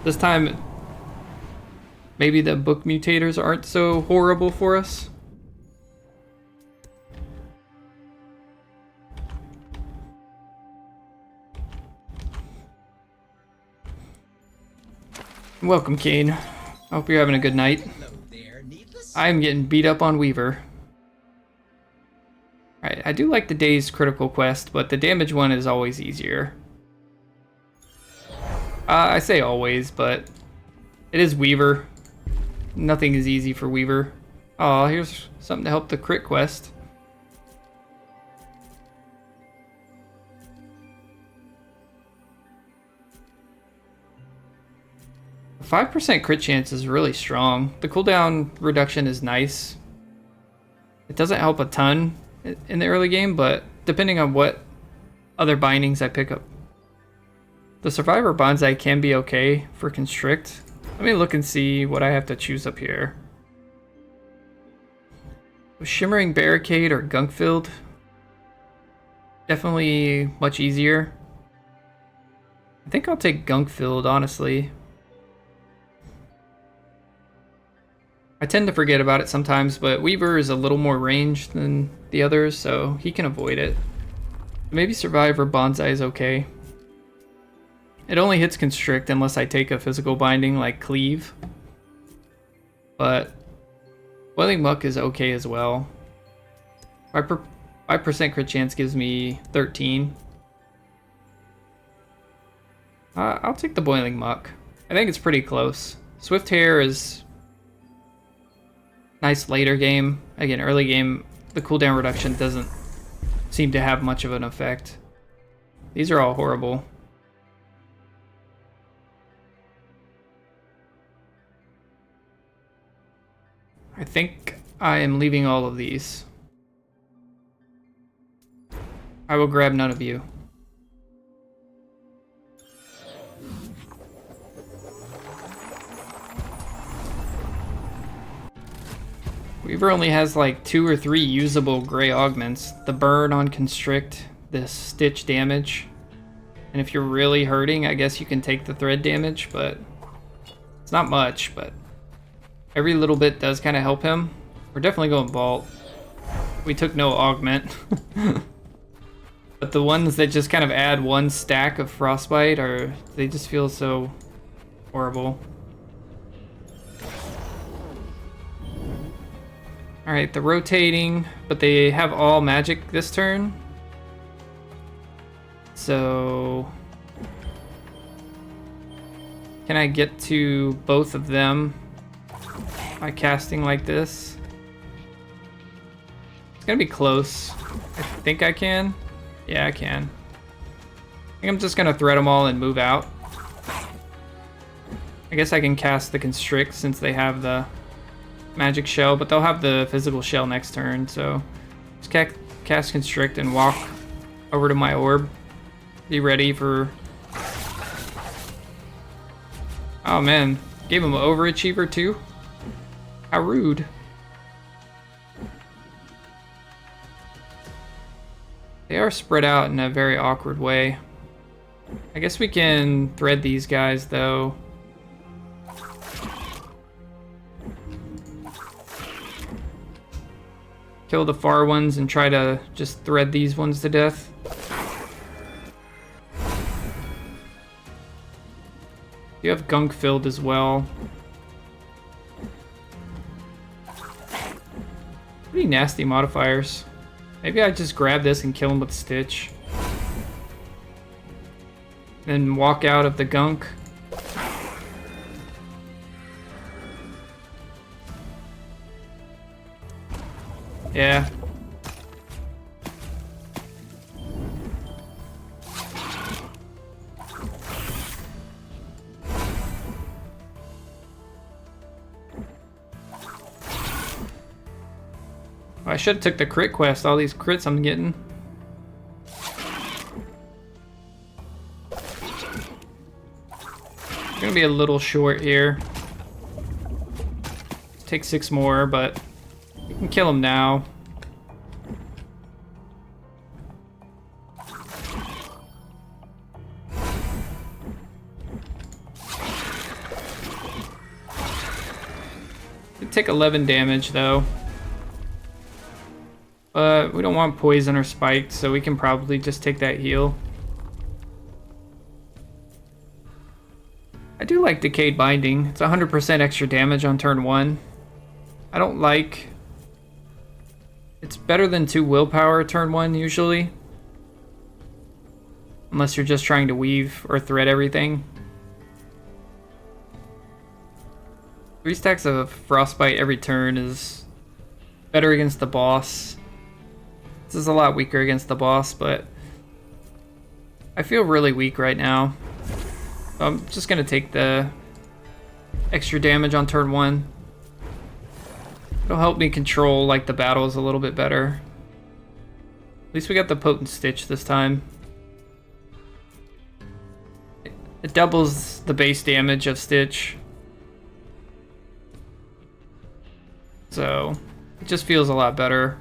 This time, maybe the book mutators aren't so horrible for us. Welcome, Kane. I hope you're having a good night. I'm getting beat up on Weaver. Alright, I do like the day's critical quest, but the damage one is always easier. I say always, but it is Weaver. Nothing is easy for Weaver. Oh, here's something to help the crit quest. 5% crit chance is really strong. The cooldown reduction is nice. It doesn't help a ton in the early game, but depending on what other bindings I pick up. The Survivor Bonsai can be okay for Constrict. Let me look and see what I have to choose up here. Shimmering Barricade or Gunk Filled? Definitely much easier. I think I'll take Gunk Filled, honestly. I tend to forget about it sometimes, but Weaver is a little more ranged than the others, so he can avoid it. Maybe Survivor Bonsai is okay. It only hits Constrict unless I take a physical binding like Cleave. But Boiling Muck is okay as well. 5% crit chance gives me 13. I'll take the Boiling Muck. I think it's pretty close. Swift Hair is nice later game. Again, early game, the cooldown reduction doesn't seem to have much of an effect. These are all horrible. I think I am leaving all of these. I will grab none of you. Weaver only has like 2 or 3 usable gray augments. The burn on Constrict, the stitch damage. And if you're really hurting, I guess you can take the thread damage, but it's not much, but every little bit does kind of help him. We're definitely going Vault. We took no augment. But the ones that just kind of add 1 stack of Frostbite they just feel so horrible. Alright, the rotating, but they have all magic this turn. So can I get to both of them by casting like this? It's gonna be close. I think I can. Yeah, I can. I think I'm just gonna thread them all and move out. I guess I can cast the Constrict since they have the magic shell, but they'll have the physical shell next turn, so just cast Constrict and walk over to my orb. Be ready for... Oh man, gave him an overachiever too? How rude. They are spread out in a very awkward way. I guess we can thread these guys though. Kill the far ones and try to just thread these ones to death. You have Gunk Filled as well. Pretty nasty modifiers. Maybe I just grab this and kill him with Stitch. Then walk out of the Gunk. Yeah. I should have took the crit quest, all these crits I'm getting. Gonna be a little short here. Take 6 more, but you can kill him now. take 11 damage though. But we don't want poison or spiked, so we can probably just take that heal. I do like Decayed Binding. It's 100% extra damage on turn 1. I don't like... It's better than 2 willpower turn 1 usually. Unless you're just trying to weave or thread everything. 3 stacks of Frostbite every turn is better against the boss. This is a lot weaker against the boss, but I feel really weak right now. So I'm just gonna take the extra damage on turn 1. It'll help me control like the battles a little bit better. At least we got the Potent Stitch this time. It doubles the base damage of Stitch. So it just feels a lot better.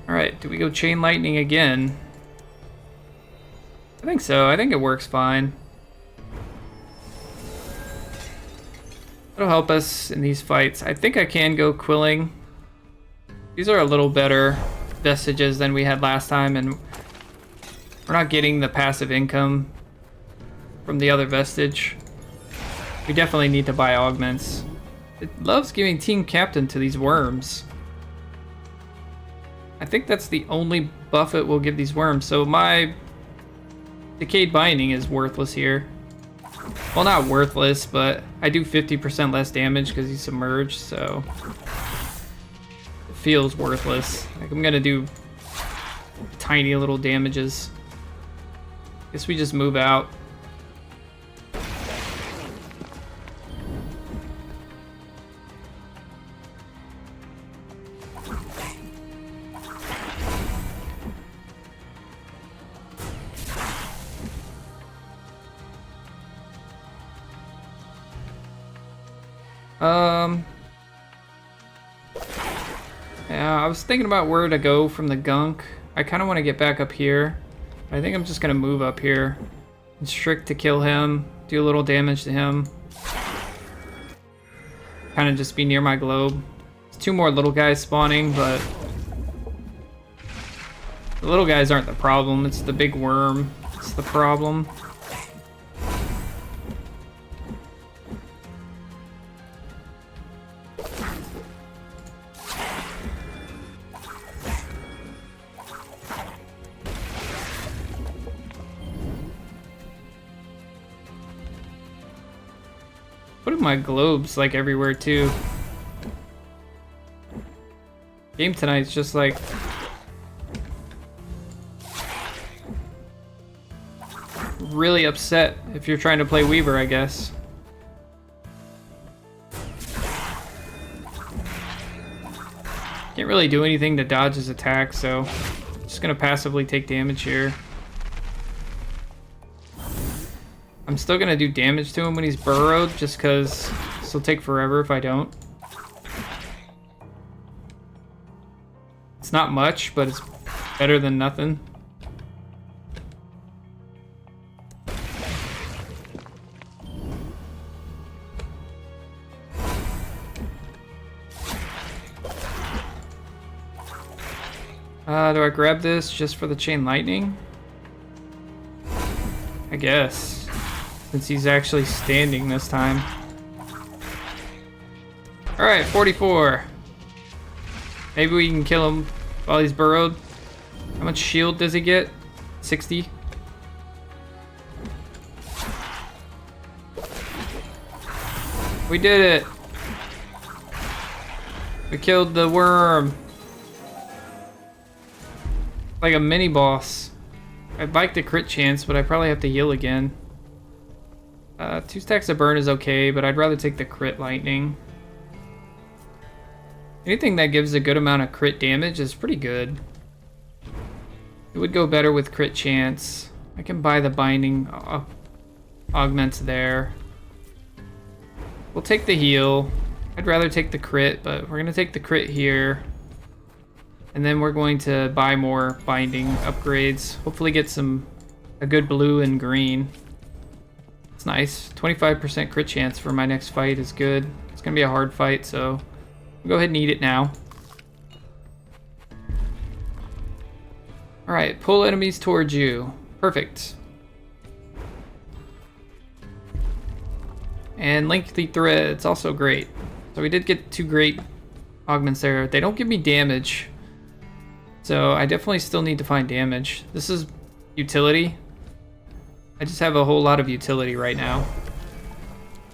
Alright, do we go Chain Lightning again? I think so. I think it works fine. It'll help us in these fights. I think I can go Quilling. These are a little better vestiges than we had last time, and we're not getting the passive income from the other vestige. We definitely need to buy augments. It loves giving Team Captain to these worms. I think that's the only buff it will give these worms, so my Decayed Binding is worthless here. Well, not worthless, but I do 50% less damage because he's submerged, so it feels worthless. Like, I'm gonna do tiny little damages. Guess we just move out. Yeah, I was thinking about where to go from the gunk. I kind of want to get back up here. I think I'm just going to move up here. Constrict to kill him. Do a little damage to him. Kind of just be near my globe. There's 2 more little guys spawning, but the little guys aren't the problem. It's the big worm. It's the problem. Putting my globes like everywhere too. Game tonight's just like really upset if you're trying to play Weaver, I guess. Can't really do anything to dodge his attack, so I'm just gonna passively take damage here. I'm still gonna do damage to him when he's burrowed, just because this will take forever if I don't. It's not much, but it's better than nothing. Do I grab this just for the Chain Lightning? I guess. Since he's actually standing this time. Alright, 44. Maybe we can kill him while he's burrowed. How much shield does he get? 60. We did it. We killed the worm. Like a mini boss. I'd like the crit chance, but I probably have to heal again. 2 stacks of burn is okay, but I'd rather take the crit lightning. Anything that gives a good amount of crit damage is pretty good. It would go better with crit chance. I can buy the binding augments there. We'll take the heal. I'd rather take the crit, but we're gonna take the crit here. And then we're going to buy more binding upgrades. Hopefully get a good blue and green. It's nice. 25% crit chance for my next fight is good. It's gonna be a hard fight, so I'll go ahead and eat it now. Alright, pull enemies towards you. Perfect. And lengthy threads, also great. So we did get 2 great augments there. They don't give me damage, so I definitely still need to find damage. This is utility. I just have a whole lot of utility right now.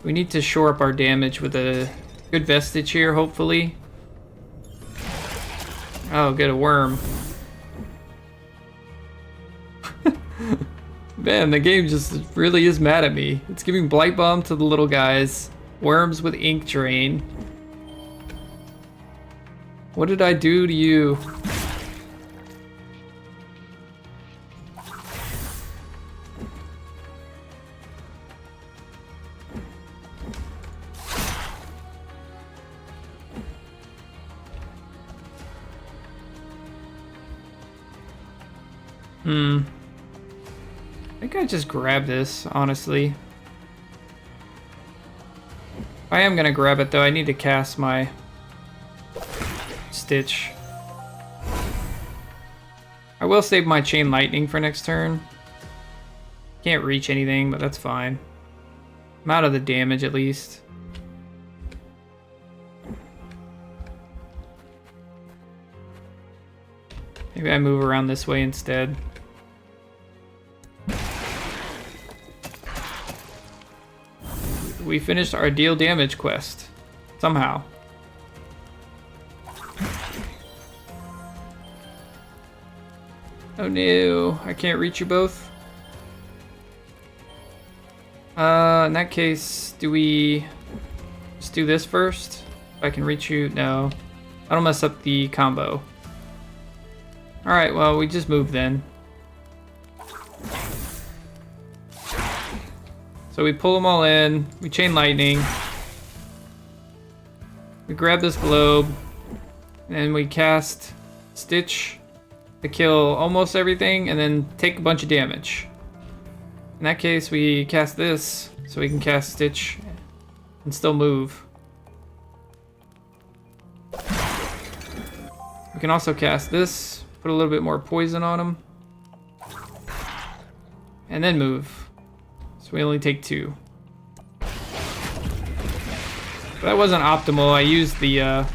We need to shore up our damage with a good vestige here, hopefully. Oh, get a worm. Man, the game just really is mad at me. It's giving Blight Bomb to the little guys. Worms with Ink Drain. What did I do to you? I think I just grab this, honestly. I am gonna grab it though. I need to cast my Stitch. I will save my Chain Lightning for next turn. Can't reach anything, but that's fine. I'm out of the damage at least. Maybe I move around this way instead. We finished our deal damage quest. Somehow. Oh no, I can't reach you both. In that case, do we just do this first? If I can reach you, no. I don't mess up the combo. Alright, well, we just move then. So we pull them all in, we Chain Lightning, we grab this globe, and we cast Stitch to kill almost everything, and then take a bunch of damage. In that case, we cast this, so we can cast Stitch and still move. We can also cast this, put a little bit more poison on him, and then move. So we only take 2. But that wasn't optimal. I used the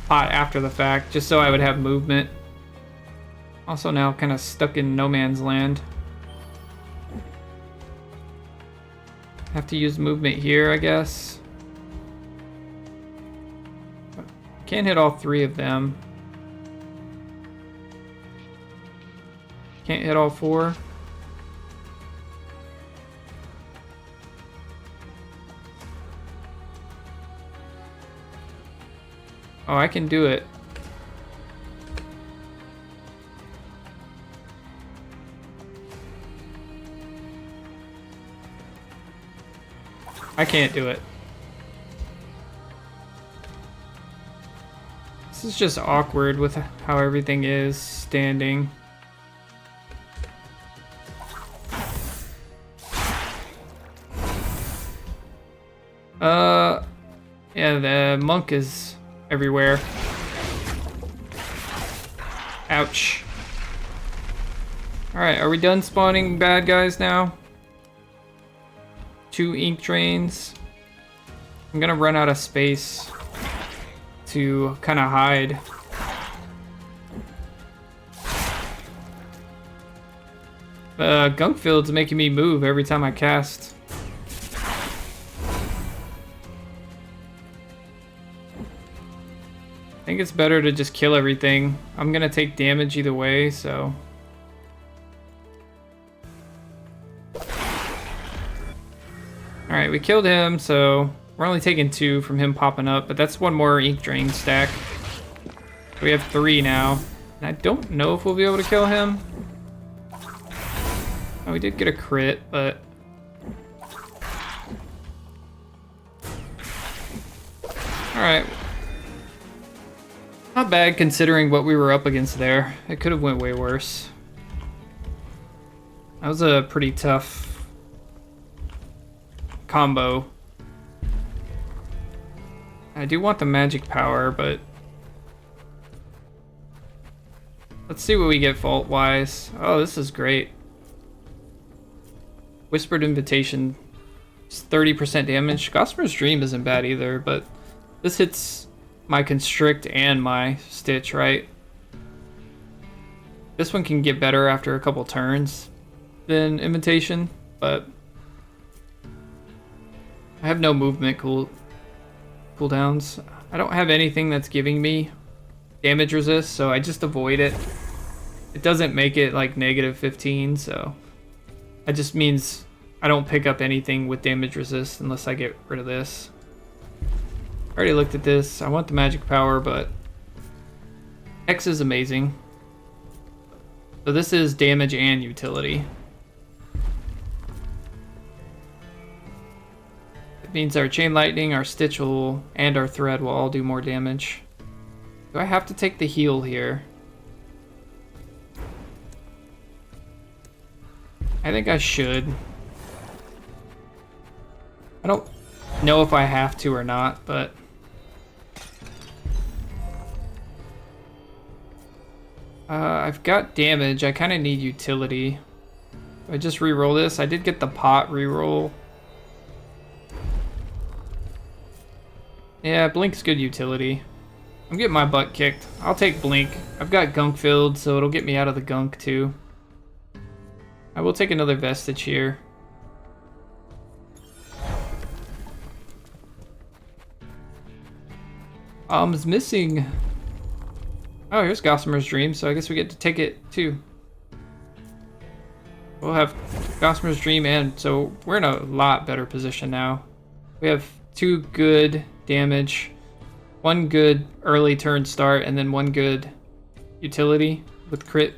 pot after the fact, just so I would have movement. Also now kind of stuck in no man's land. Have to use movement here, I guess. Can't hit all 3 of them. Can't hit all 4. Oh, I can do it. I can't do it. This is just awkward with how everything is standing. Yeah, the monk is everywhere. Ouch. Alright, are we done spawning bad guys now? 2 ink drains. I'm gonna run out of space to kind of hide. Gunkfield's making me move every time I cast. I think it's better to just kill everything. I'm gonna take damage either way, so. Alright, we killed him, so we're only taking 2 from him popping up, but that's 1 more ink drain stack. We have 3 now. And I don't know if we'll be able to kill him. Oh, we did get a crit, but. Alright. Not bad considering what we were up against there. It could have went way worse. That was a pretty tough combo. I do want the magic power, but let's see what we get fault-wise. Oh, this is great. Whispered Invitation, 30% damage. Gossamer's Dream isn't bad either, but this hits my Constrict and my Stitch, right? This one can get better after a couple turns than Invitation, but I have no movement cooldowns. I don't have anything that's giving me damage resist, so I just avoid it. It doesn't make it like -15, so that just means I don't pick up anything with damage resist unless I get rid of this. I already looked at this. I want the magic power, but X is amazing. So this is damage and utility. It means our Chain Lightning, our Stitch will, and our Thread will all do more damage. Do I have to take the heal here? I think I should. I don't know if I have to or not, but I've got damage. I kind of need utility. I just re-roll this. I did get the pot re-roll. Yeah, Blink's good utility. I'm getting my butt kicked. I'll take Blink. I've got Gunk filled, so it'll get me out of the Gunk too. I will take another Vestige here. Is missing. Oh, here's Gossamer's Dream, so I guess we get to take it too. We'll have Gossamer's Dream, and so we're in a lot better position now. We have 2 good damage, 1 good early turn start, and then 1 good utility with crit.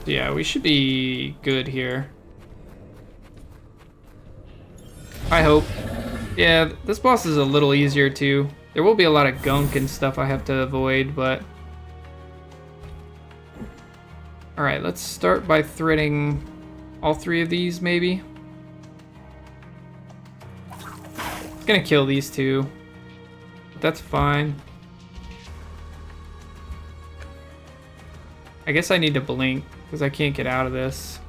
So yeah, we should be good here. I hope. Yeah, this boss is a little easier too. There will be a lot of gunk and stuff I have to avoid, but... Alright, let's start by threading all 3 of these, maybe. It's gonna kill these 2. But that's fine. I guess I need to blink, because I can't get out of this.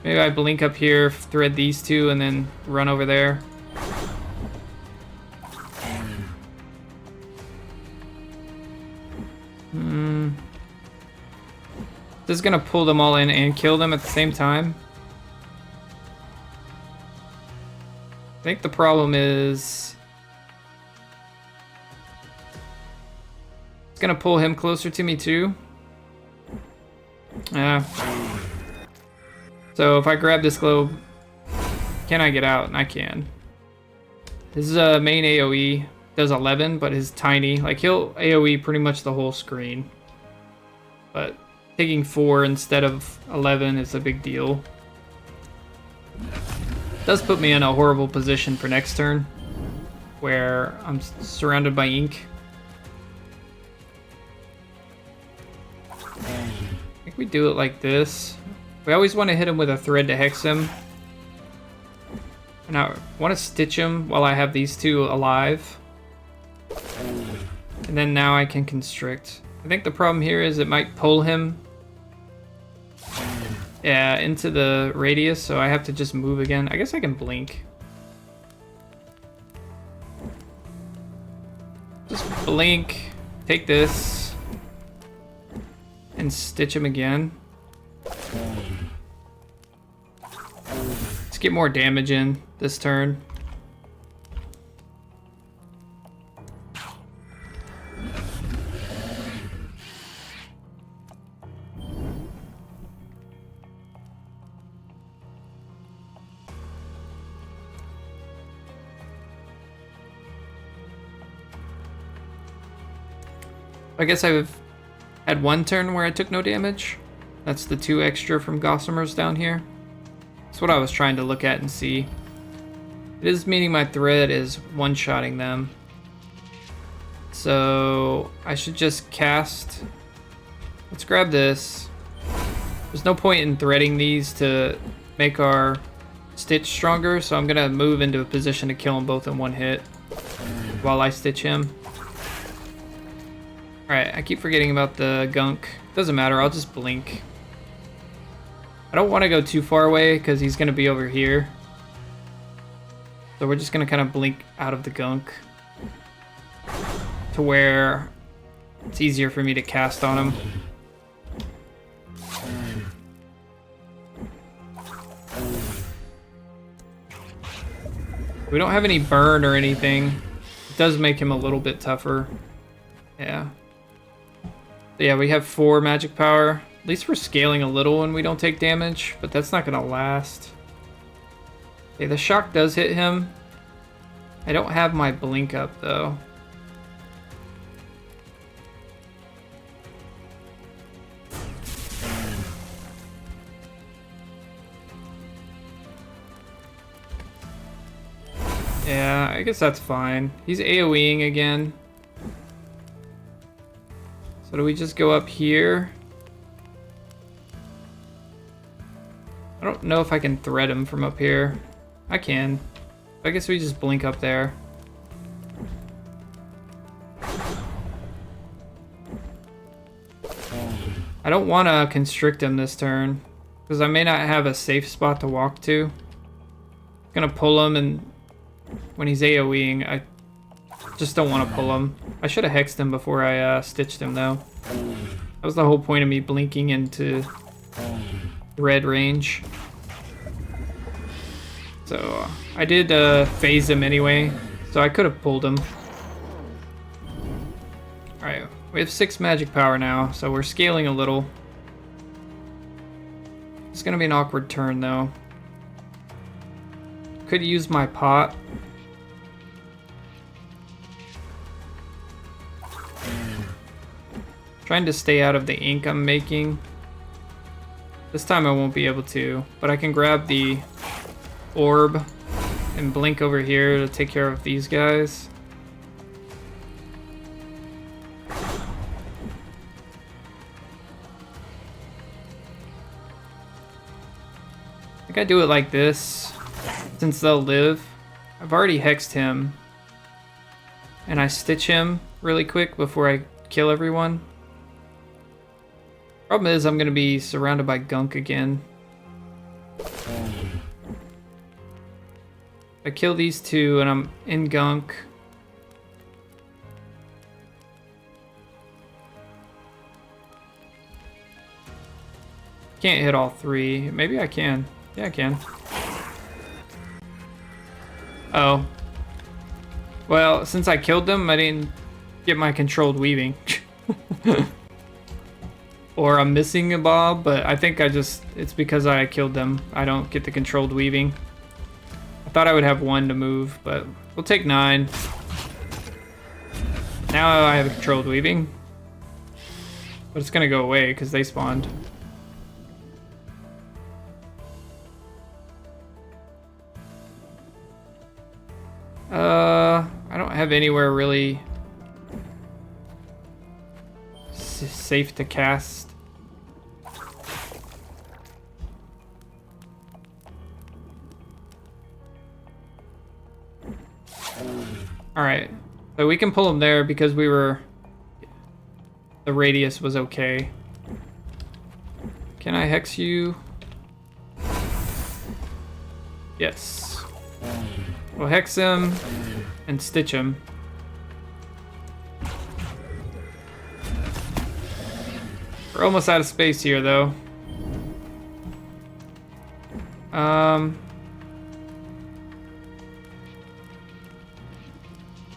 Maybe I blink up here, thread these 2, and then run over there. This is gonna pull them all in and kill them at the same time. I think the problem is... It's gonna pull him closer to me too. So if I grab this globe, can I get out? And I can. His main AoE does 11, but his tiny, like he'll AoE pretty much the whole screen. But taking 4 instead of 11 is a big deal. It does put me in a horrible position for next turn, where I'm surrounded by ink. I think we do it like this. We always want to hit him with a thread to hex him. And I want to stitch him while I have these 2 alive. And then now I can constrict. I think the problem here is it might pull him into the radius, so I have to just move again. I guess I can blink. Just blink, take this, and stitch him again. Let's get more damage in this turn. I guess I've had 1 turn where I took no damage. That's the 2 extra from Gossamer's down here. That's what I was trying to look at and see. It is meaning my thread is one-shotting them. So I should just cast. Let's grab this. There's no point in threading these to make our Stitch stronger, so I'm gonna move into a position to kill them both in one hit while I stitch him. Alright, I keep forgetting about the gunk. Doesn't matter, I'll just blink. I don't want to go too far away because he's gonna be over here. So we're just gonna kind of blink out of the gunk to where it's easier for me to cast on him. We don't have any burn or anything. It does make him a little bit tougher. Yeah. Yeah, we have 4 magic power. At least we're scaling a little when we don't take damage, but that's not gonna last. Okay, the shock does hit him. I don't have my blink up though. Yeah, I guess that's fine. He's AoEing again. So do we just go up here? I don't know if I can thread him from up here. I can. I guess we just blink up there. I don't want to constrict him this turn because I may not have a safe spot to walk to. I'm gonna pull him, and when he's AoEing, I just don't want to pull him. I should have hexed him before I stitched him though. That was the whole point of me blinking into red range. So I did phase him anyway, so I could have pulled him. Alright, we have 6 magic power now, so we're scaling a little. It's gonna be an awkward turn though. Could use my pot. Trying to stay out of the ink I'm making. This time I won't be able to, but I can grab the orb and blink over here to take care of these guys. I think I do it like this, since they'll live. I've already hexed him, and I stitch him really quick before I kill everyone. Problem is, I'm gonna be surrounded by gunk again. I kill these 2 and I'm in gunk. Can't hit all 3. Maybe I can. Yeah, I can. Oh. Well, since I killed them, I didn't get my controlled weaving. Or I'm missing a bob, but I think it's because I killed them. I don't get the controlled weaving. I thought I would have 1 to move, but we'll take 9. Now I have a controlled weaving. But it's gonna go away because they spawned. I don't have anywhere really safe to cast. Alright, so we can pull them there because the radius was okay. Can I hex you? Yes. We'll hex him and stitch him. We're almost out of space here though.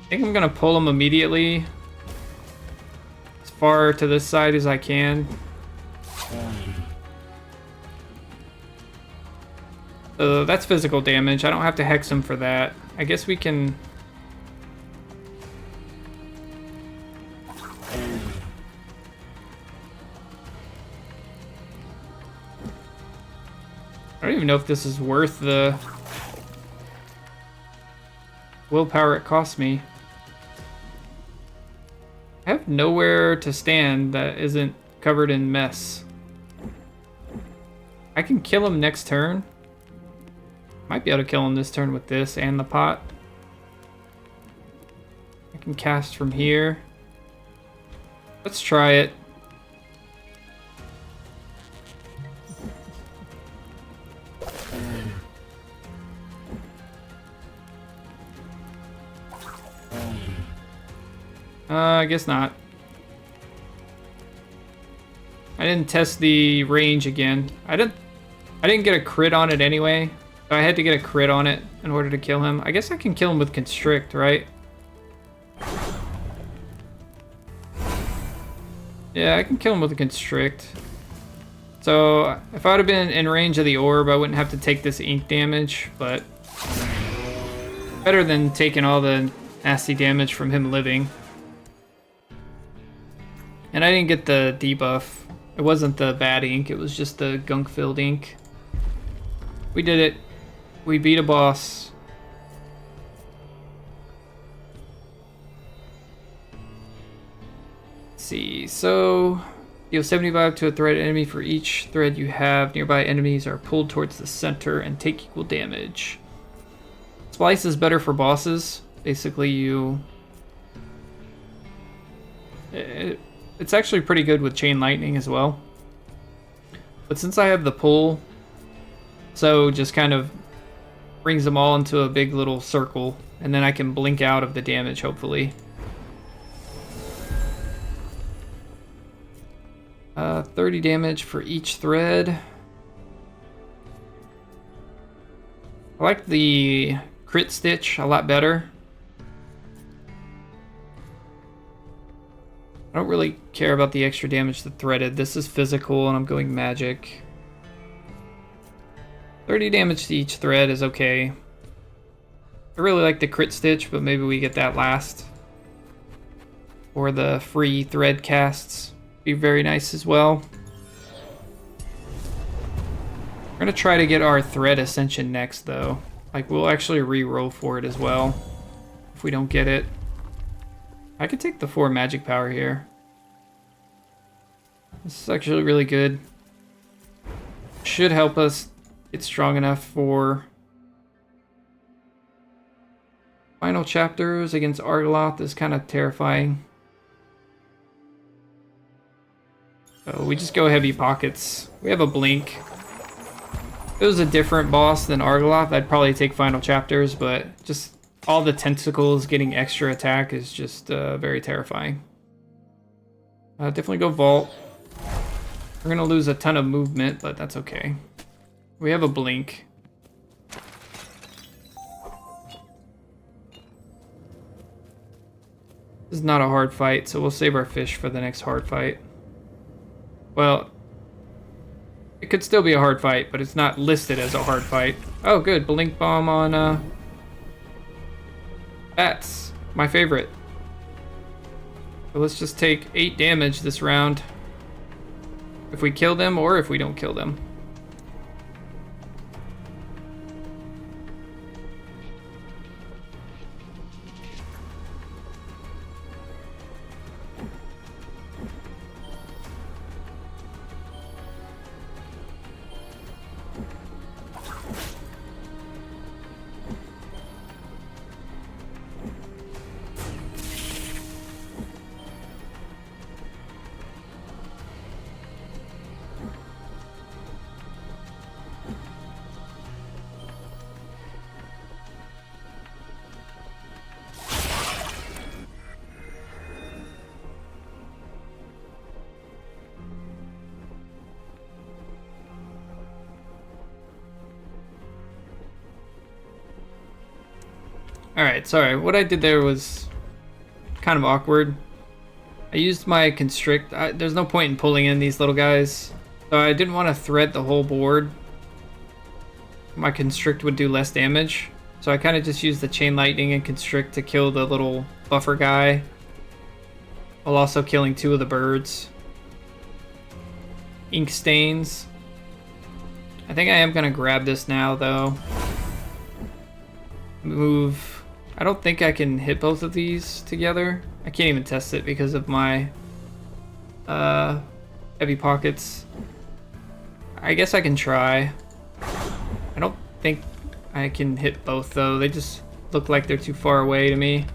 I think I'm gonna pull him immediately as far to this side as I can. So that's physical damage. I don't have to hex him for that. I guess we can... I don't even know if this is worth the willpower it costs me. I have nowhere to stand that isn't covered in mess. I can kill him next turn. Might be able to kill him this turn with this and the pot. I can cast from here. Let's try it. I guess not. I didn't test the range again. I didn't get a crit on it anyway. So I had to get a crit on it in order to kill him. I guess I can kill him with Constrict, right? Yeah, I can kill him with a Constrict. So if I would have been in range of the orb, I wouldn't have to take this ink damage, but better than taking all the nasty damage from him living. And I didn't get the debuff. It wasn't the bad ink, it was just the gunk-filled ink. We did it. We beat a boss. Let's see, so deal 75 to a thread enemy for each thread you have. Nearby enemies are pulled towards the center and take equal damage. Splice is better for bosses. Basically, it's actually pretty good with Chain Lightning as well. But since I have the pull, so just kind of brings them all into a big little circle, and then I can blink out of the damage, hopefully. 30 damage for each thread. I like the crit stitch a lot better. I don't really care about the extra damage to threaded. This is physical and I'm going magic. 30 damage to each thread is okay. I really like the crit stitch, but maybe we get that last. Or the free thread casts. Be very nice as well. We're gonna try to get our thread ascension next though. Like we'll actually re-roll for it as well. If we don't get it. I could take the 4 magic power here. This is actually really good. Should help us get strong enough for final chapters against Argoloth is kind of terrifying. So we just go heavy pockets. We have a blink. If it was a different boss than Argoloth, I'd probably take final chapters, but just all the tentacles getting extra attack is just very terrifying. Definitely go Vault. We're gonna lose a ton of movement, but that's okay. We have a blink. This is not a hard fight, so we'll save our fish for the next hard fight. Well, it could still be a hard fight, but it's not listed as a hard fight. Oh, good. Blink Bomb on bats. My favorite. So let's just take 8 damage this round. If we kill them or if we don't kill them. Alright, sorry. What I did there was kind of awkward. I used my Constrict. There's no point in pulling in these little guys. So I didn't want to thread the whole board. My Constrict would do less damage. So I kind of just used the Chain Lightning and Constrict to kill the little buffer guy. While also killing 2 of the birds. Ink Stains. I think I am going to grab this now, though. Move. I don't think I can hit both of these together. I can't even test it because of my heavy pockets. I guess I can try. I don't think I can hit both though. They just look like they're too far away to me.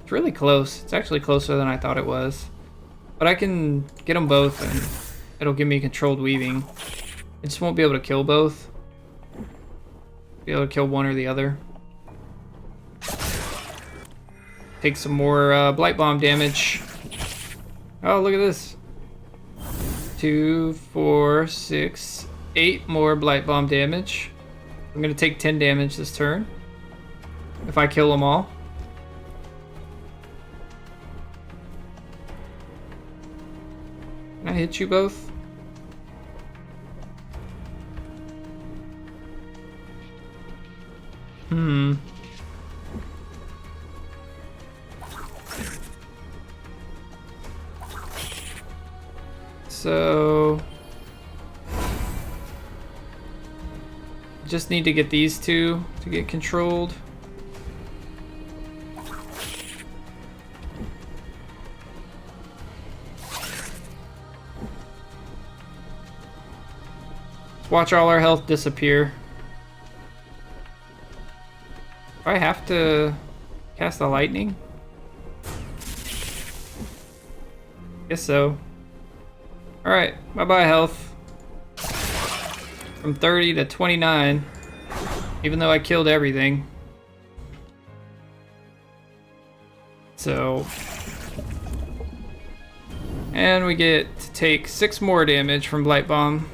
It's really close. It's actually closer than I thought it was. But I can get them both and it'll give me controlled weaving. I just won't be able to kill both. Be able to kill one or the other. Take some more blight bomb damage. Oh, look at this. 2, 4, 6, 8 more blight bomb damage. I'm gonna take 10 damage this turn if I kill them all. Can I hit you both? So just need to get these two to get controlled. Watch all our health disappear. Do I have to cast the lightning? Guess so. Alright, bye-bye health. From 30 to 29. Even though I killed everything. So... and we get to take 6 more damage from Blight Bomb.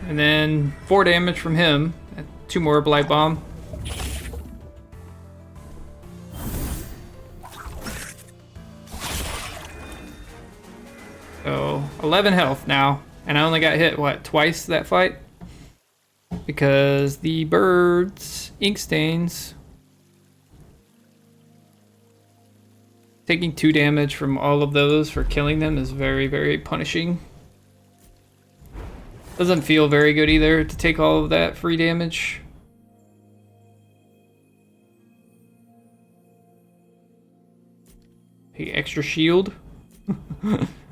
And then 4 damage from him. 2 more Blight Bomb. So 11 health now. And I only got hit, what, twice that fight? Because the birds, ink stains. Taking 2 damage from all of those for killing them is very, very punishing. Doesn't feel very good either to take all of that free damage. Hey, extra shield.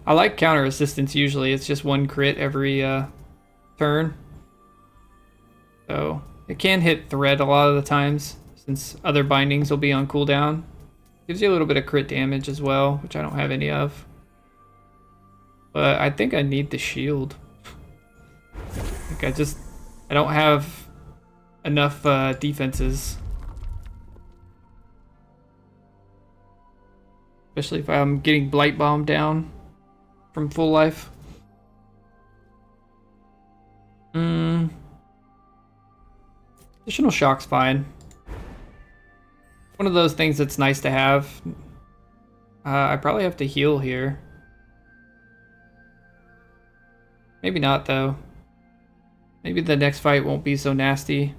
I like counter assistance usually. It's just 1 crit every turn. So it can hit thread a lot of the times since other bindings will be on cooldown. Gives you a little bit of crit damage as well, which I don't have any of. But I think I need the shield. I don't have enough defenses. Especially if I'm getting Blight Bomb down from full life. Additional shock's fine. One of those things that's nice to have. I probably have to heal here. Maybe not though. Maybe the next fight won't be so nasty.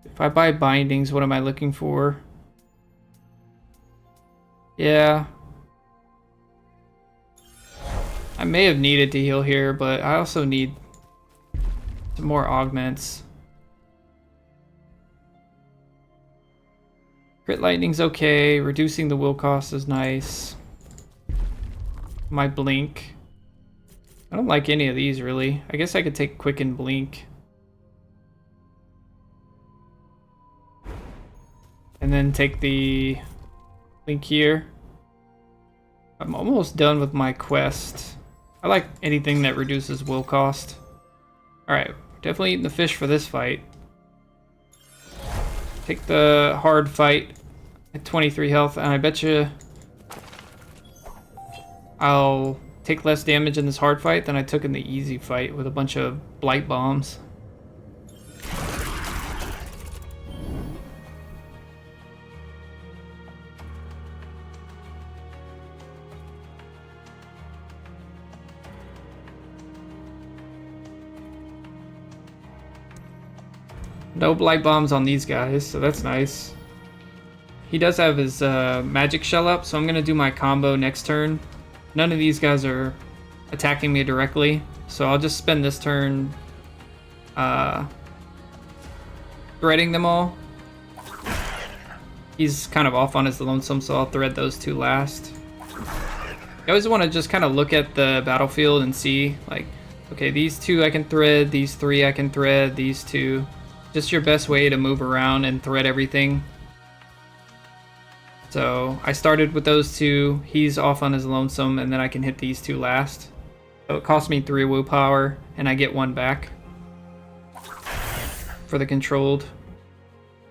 If I buy bindings, what am I looking for? Yeah. I may have needed to heal here, but I also need some more augments. Crit lightning's okay. Reducing the will cost is nice. My blink. I don't like any of these really. I guess I could take quick and blink. And then take the blink here. I'm almost done with my quest. I like anything that reduces will cost. Alright, definitely eating the fish for this fight. Take the hard fight at 23 health, and I bet you I'll take less damage in this hard fight than I took in the easy fight with a bunch of blight bombs. No blight bombs on these guys, so that's nice. He does have his magic shell up, so I'm gonna do my combo next turn. None of these guys are attacking me directly, so I'll just spend this turn threading them all. He's kind of off on his lonesome, so I'll thread those two last. You always want to just kind of look at the battlefield and see, like, okay, these two I can thread, these three I can thread, these two. Just your best way to move around and thread everything. So I started with those two, he's off on his lonesome, and then I can hit these two last. So it cost me 3 woo power, and I get 1 back for the controlled.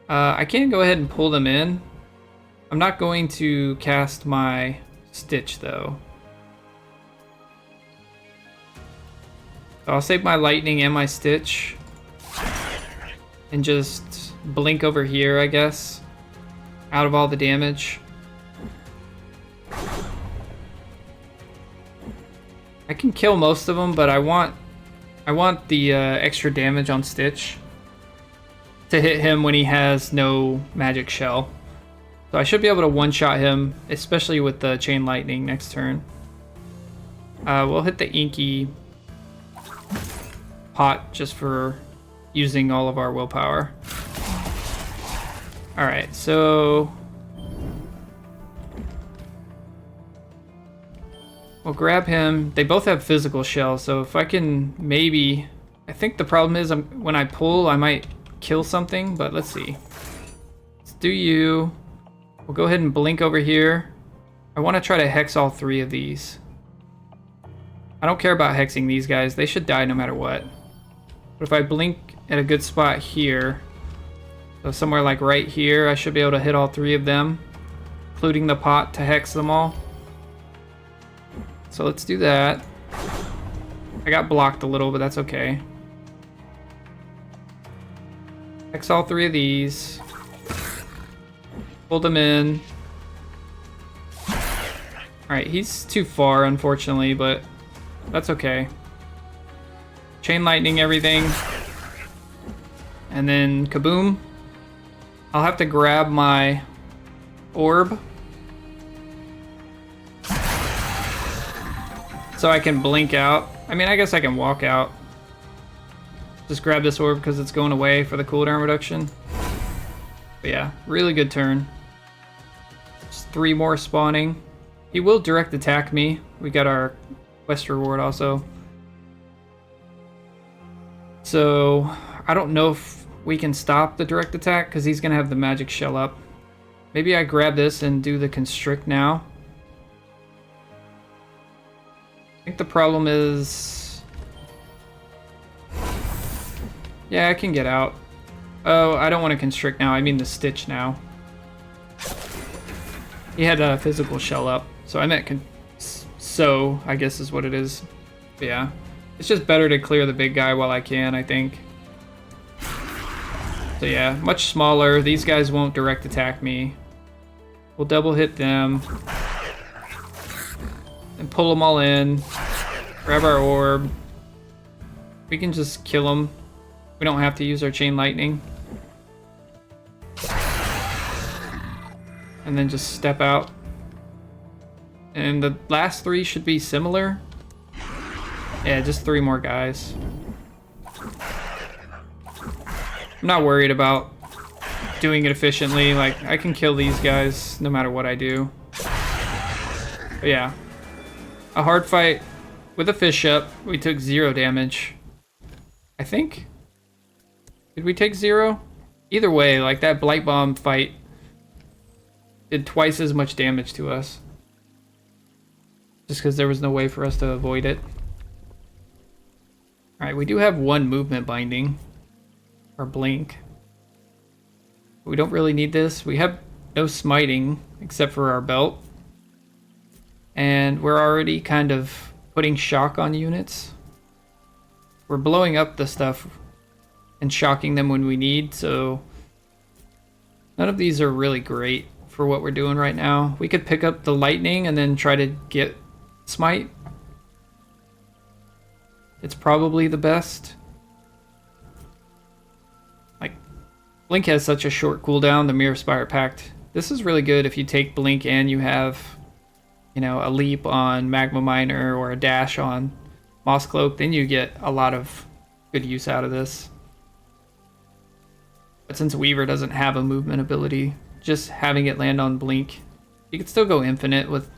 I can go ahead and pull them in. I'm not going to cast my Stitch though. So I'll save my Lightning and my Stitch. And just blink over here, I guess. Out of all the damage. I can kill most of them, but I want the extra damage on Stitch to hit him when he has no magic shell. So I should be able to one-shot him, especially with the Chain Lightning next turn. We'll hit the Inky pot just for using all of our willpower. Alright, so we'll grab him. They both have physical shell, so if I can maybe... I think the problem is when I pull, I might kill something, but let's see. Let's do you. We'll go ahead and blink over here. I want to try to hex all 3 of these. I don't care about hexing these guys. They should die no matter what. But if I blink at a good spot here, so somewhere like right here, I should be able to hit all 3 of them, including the pot to hex them all. So let's do that. I got blocked a little, but that's okay. Hex all 3 of these. Pull them in. Alright, he's too far, unfortunately, but that's okay. Chain Lightning everything. And then kaboom. I'll have to grab my orb so I can blink out. I mean, I guess I can walk out. Just grab this orb because it's going away for the cooldown reduction. But yeah, really good turn. Just 3 more spawning. He will direct attack me. We got our quest reward also. So I don't know if we can stop the direct attack because he's going to have the magic shell up. Maybe I grab this and do the constrict now. I think the problem is... yeah, I can get out. Oh, I don't want to constrict now. I mean the Stitch now. He had a physical shell up. So I meant so, I guess is what it is. But yeah. It's just better to clear the big guy while I can, I think. So yeah, much smaller. These guys won't direct attack me. We'll double hit them. And pull them all in. Grab our orb. We can just kill them. We don't have to use our Chain Lightning. And then just step out. And the last 3 should be similar. Yeah, just 3 more guys. I'm not worried about doing it efficiently. Like, I can kill these guys no matter what I do. But yeah. A hard fight with a fish up. We took 0 damage. I think? Did we take 0? Either way, like that Blight Bomb fight did twice as much damage to us. Just because there was no way for us to avoid it. Alright, we do have 1 movement binding. Or blink. We don't really need this. We have no smiting except for our belt. And we're already kind of putting shock on units. We're blowing up the stuff and shocking them when we need, so none of these are really great for what we're doing right now. We could pick up the lightning and then try to get smite. It's probably the best. Like, Blink has such a short cooldown, the Mirror Spire Pact. This is really good if you take Blink and you have, you know, a leap on Magma Miner or a dash on Moss Cloak, then you get a lot of good use out of this. But since Weaver doesn't have a movement ability, just having it land on Blink, you could still go infinite with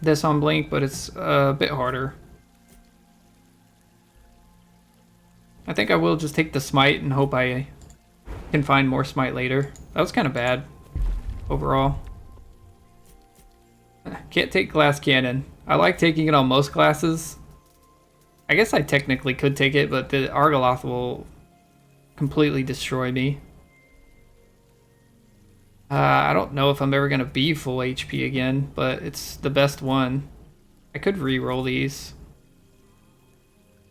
this on Blink, but it's a bit harder. I think I will just take the Smite and hope I can find more Smite later. That was kind of bad overall. Can't take Glass Cannon. I like taking it on most classes. I guess I technically could take it, but the Argoloth will completely destroy me. I don't know if I'm ever going to be full HP again, but it's the best one. I could re-roll these.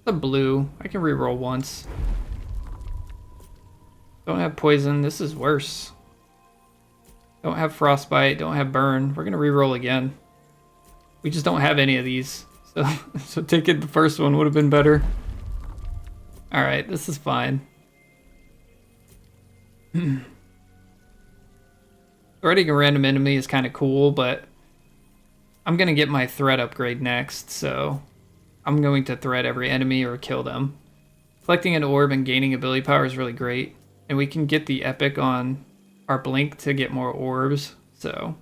The blue. I can re-roll once. Don't have poison. This is worse. Don't have frostbite. Don't have burn. We're going to re-roll again. We just don't have any of these. So taking the first one would have been better. Alright, this is fine. Threading a random enemy is kind of cool, but I'm going to get my thread upgrade next, so I'm going to thread every enemy or kill them. Collecting an orb and gaining ability power is really great, and we can get the epic on our blink to get more orbs, so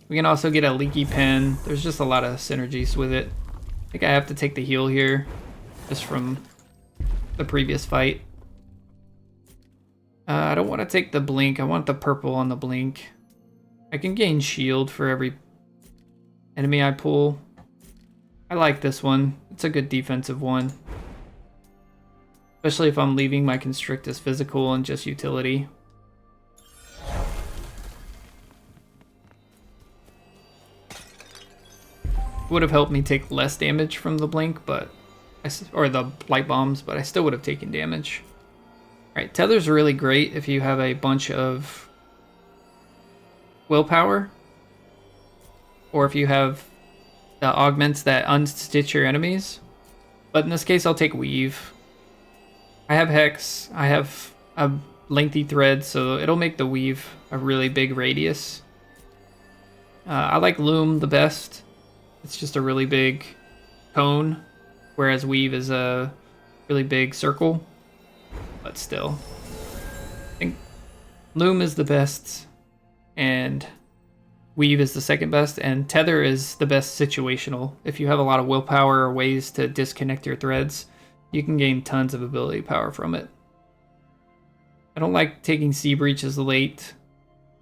we can also get a leaky pen. There's just a lot of synergies with it. I think I have to take the heal here, just from the previous fight. I don't want to take the blink. I want the purple on the blink. I can gain shield for every enemy I pull. I like this one. It's a good defensive one. Especially if I'm leaving my constrict as physical and just utility. Would have helped me take less damage from the blink, but or the light bombs, but I still would have taken damage. Alright, Tether's really great if you have a bunch of willpower, or if you have the augments that unstitch your enemies. But in this case, I'll take Weave. I have Hex, I have a lengthy thread, so it'll make the Weave a really big radius. I like Loom the best. It's just a really big cone, whereas Weave is a really big circle. But still, I think Loom is the best, and Weave is the second best, and Tether is the best situational. If you have a lot of willpower or ways to disconnect your threads, you can gain tons of ability power from it. I don't like taking Sea Breaches late.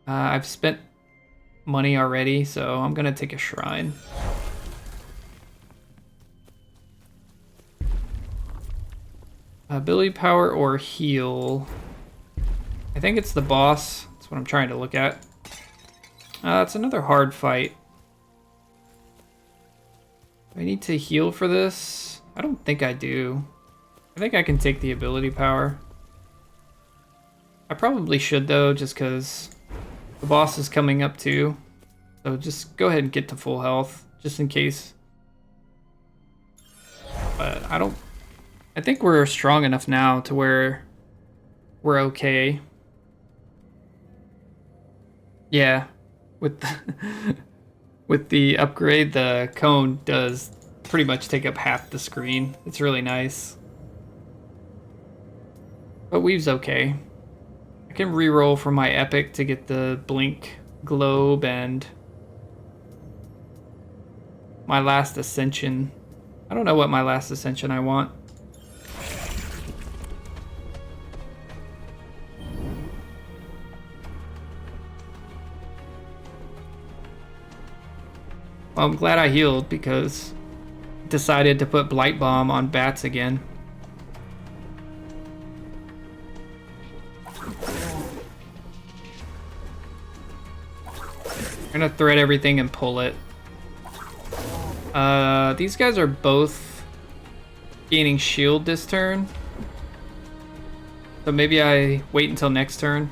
I've spent money already, so I'm going to take a Shrine. Ability power or heal. I think it's the boss. That's what I'm trying to look at. It's another hard fight. Do I need to heal for this? I don't think I do. I think I can take the ability power. I probably should though, just because the boss is coming up too. So just go ahead and get to full health, just in case. But I think we're strong enough now to where we're okay. Yeah, with the upgrade, the cone does pretty much take up half the screen. It's really nice. But Weave's okay. I can reroll for my epic to get the blink globe and my last ascension. I don't know what my last ascension I want. Well, I'm glad I healed because I decided to put Blight Bomb on bats again. I'm gonna thread everything and pull it. These guys are both gaining shield this turn. So maybe I wait until next turn.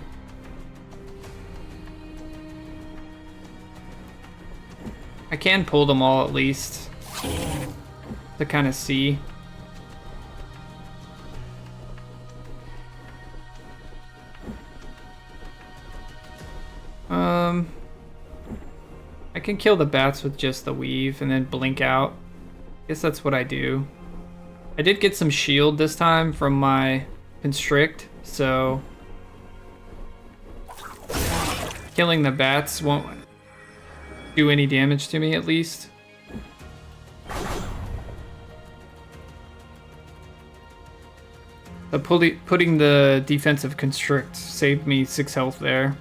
I can pull them all at least to kind of see. I can kill the bats with just the weave and then blink out. I guess that's what I do. I did get some shield this time from my constrict, so killing the bats won't do any damage to me, at least. So putting the defensive constrict saved me 6 health there.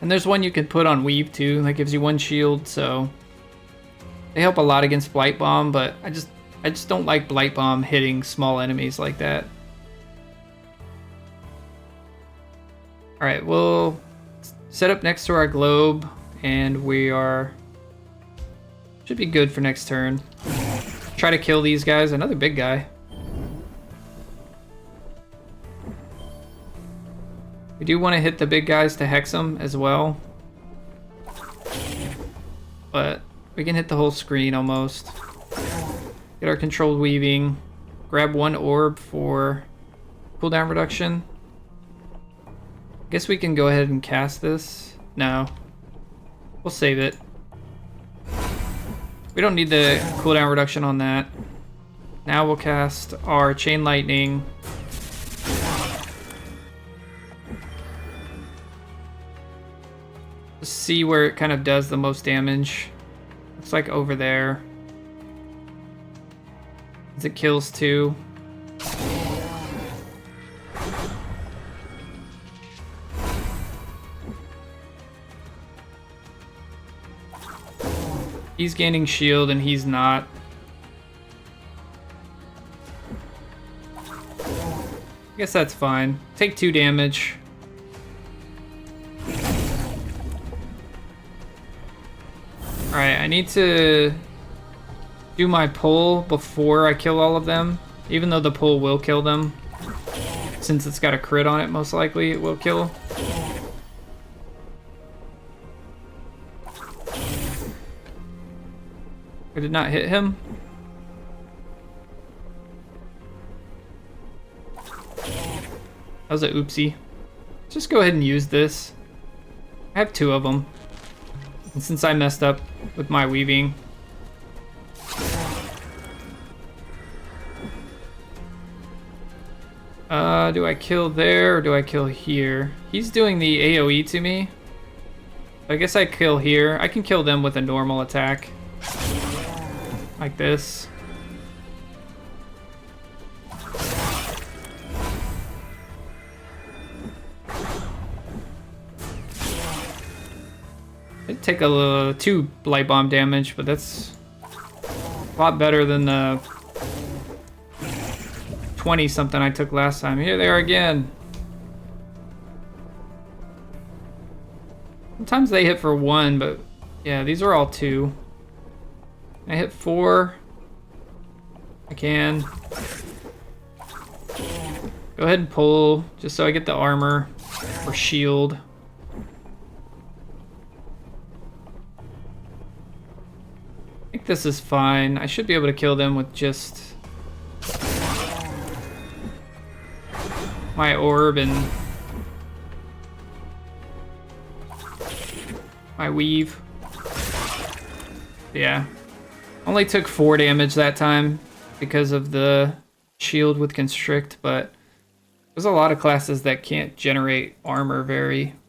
And there's one you can put on Weave too, that gives you 1 shield, so they help a lot against Blight Bomb, but I just don't like Blight Bomb hitting small enemies like that. Alright, we'll set up next to our globe, and we should be good for next turn. Try to kill these guys. Another big guy. We do want to hit the big guys to hex them as well. But we can hit the whole screen almost. Get our controlled weaving. Grab 1 orb for cooldown reduction. I guess we can go ahead and cast this. No. We'll save it. We don't need the cooldown reduction on that. Now we'll cast our Chain Lightning. Let's see where it kind of does the most damage. Looks like over there. As it kills 2. He's gaining shield and he's not. I guess that's fine. Take 2 damage. Alright, I need to do my pull before I kill all of them. Even though the pull will kill them. Since it's got a crit on it, most likely it will kill. I did not hit him. That was a oopsie. Just go ahead and use this. I have 2 of them. And since I messed up with my weaving. Do I kill there or do I kill here? He's doing the AoE to me. I guess I kill here. I can kill them with a normal attack. Like this. It'd take a little 2 Blight Bomb damage, but that's a lot better than the 20 something I took last time. Here they are again. Sometimes they hit for 1, but yeah, these are all 2. I hit 4. I can. Go ahead and pull, just so I get the armor or shield. I think this is fine. I should be able to kill them with just my orb and my weave. Yeah. Only took 4 damage that time because of the shield with constrict, but there's a lot of classes that can't generate armor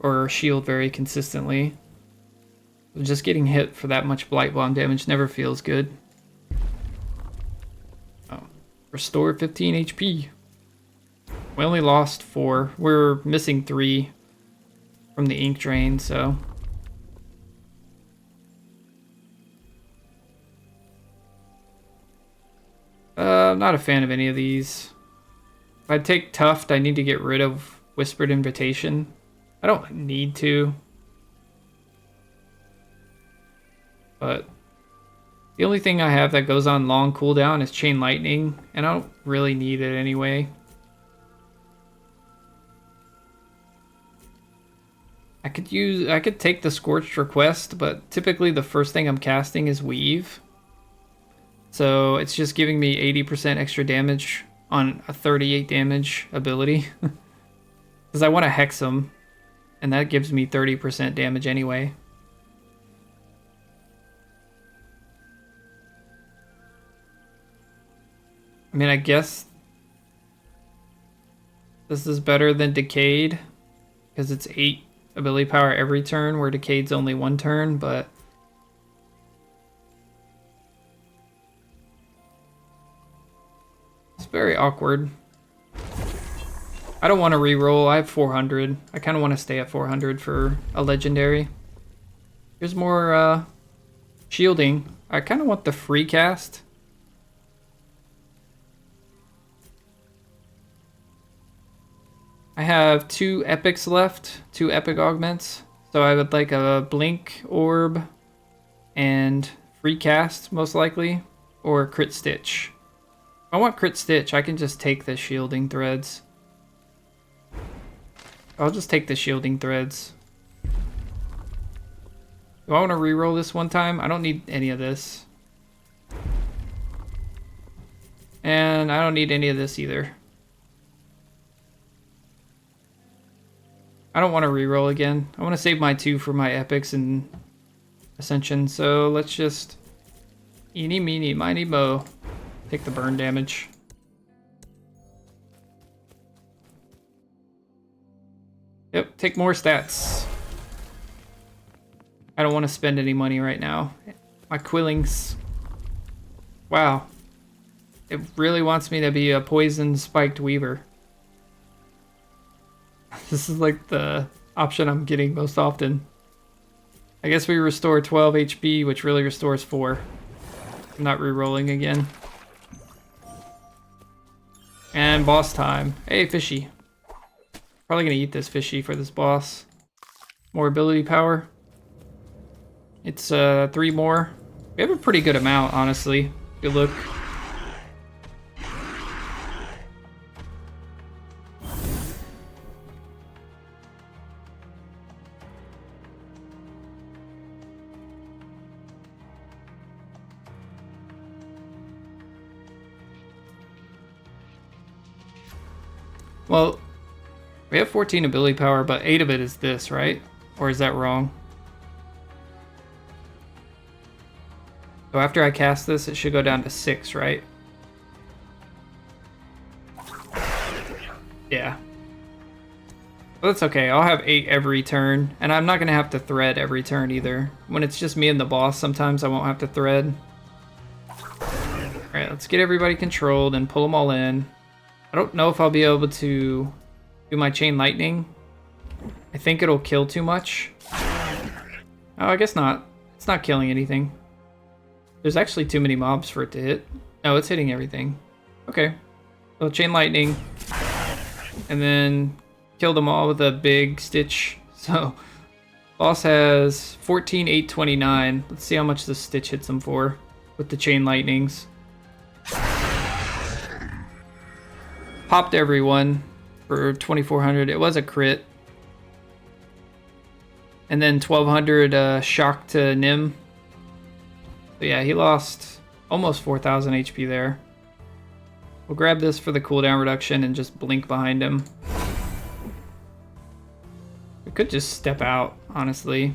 or shield very consistently. Just getting hit for that much Blight Bomb damage never feels good. Oh. Restore 15 HP. We only lost 4. We're missing 3 from the ink drain, so. I'm not a fan of any of these. If I take Tuft, I need to get rid of Whispered Invitation. I don't need to. But the only thing I have that goes on long cooldown is Chain Lightning, and I don't really need it anyway. I could take the Scorched Request, but typically the first thing I'm casting is Weave. So it's just giving me 80% extra damage on a 38 damage ability. Because I want to hex him, and that gives me 30% damage anyway. I mean, I guess This is better than Decayed because it's 8 ability power every turn, where Decayed's only 1 turn, but it's very awkward. I don't want to re-roll. I have 400. I kind of want to stay at 400 for a legendary. Here's more shielding. I kind of want the free cast. I have 2 epics left, 2 epic augments. So I would like a blink orb and free cast, most likely, or crit stitch. If I want crit stitch, I can just take the shielding threads. I'll just take the shielding threads. Do I want to reroll this one time? I don't need any of this. And I don't need any of this either. I don't want to reroll again. I want to save my 2 for my epics and ascension. So let's just eeny, meeny, miny, mo. Take the burn damage. Yep, take more stats. I don't want to spend any money right now. My Quillings. Wow. It really wants me to be a poison spiked weaver. This is like the option I'm getting most often. I guess we restore 12 HP, which really restores 4. I'm not re-rolling again. And boss time. Hey, fishy. Probably gonna eat this fishy for this boss. More ability power. It's 3 more. We have a pretty good amount, honestly. Good look. Well, we have 14 ability power, but 8 of it is this, right? Or is that wrong? So after I cast this, it should go down to 6, right? Yeah. Well, that's okay. I'll have 8 every turn, and I'm not going to have to thread every turn either. When it's just me and the boss, sometimes I won't have to thread. Alright, let's get everybody controlled and pull them all in. I don't know if I'll be able to do my chain lightning. I think it'll kill too much. Oh, I guess not. It's not killing anything. There's actually too many mobs for it to hit. No, it's hitting everything. Okay. So chain lightning. And then kill them all with a big stitch. So boss has 14,829. Let's see how much this stitch hits him for with the chain lightnings. Popped everyone for 2,400. It was a crit. And then 1,200 shock to Nim. So yeah, he lost almost 4,000 HP there. We'll grab this for the cooldown reduction and just blink behind him. We could just step out, honestly.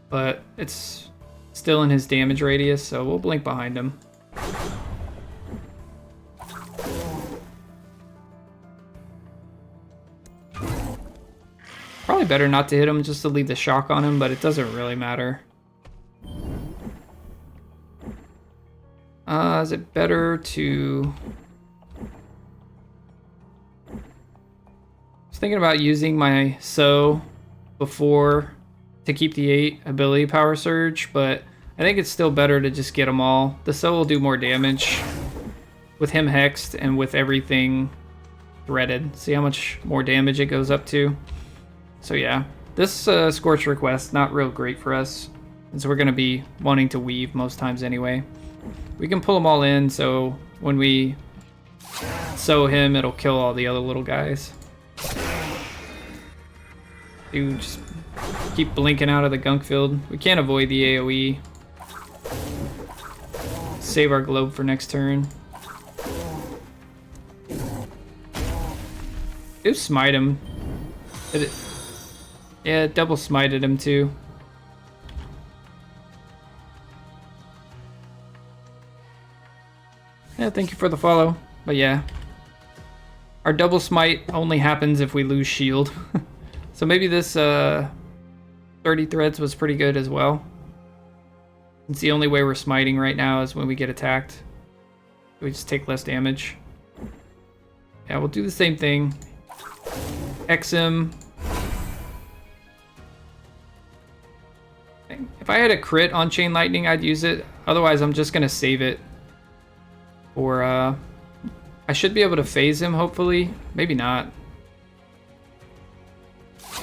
But it's still in his damage radius, so we'll blink behind him. Probably better not to hit him just to leave the shock on him, but it doesn't really matter. Is it better to... I was thinking about using my So before to keep the 8 ability power surge, but I think it's still better to just get them all. The So will do more damage with him hexed and with everything threaded. See how much more damage it goes up to? So yeah, this Scorch Request, not real great for us, since we're going to be wanting to weave most times anyway. We can pull them all in, so when we So him, it'll kill all the other little guys. Dude, just keep blinking out of the gunk field. We can't avoid the AoE. Save our globe for next turn. Do smite him. Yeah, it double smited him too. Yeah, thank you for the follow. But yeah. Our double smite only happens if we lose shield. So maybe this 30 threads was pretty good as well. It's the only way we're smiting right now is when we get attacked. We just take less damage. Yeah, we'll do the same thing. X him. If I had a crit on Chain Lightning, I'd use it. Otherwise, I'm just gonna save it. Or, I should be able to phase him, hopefully. Maybe not. I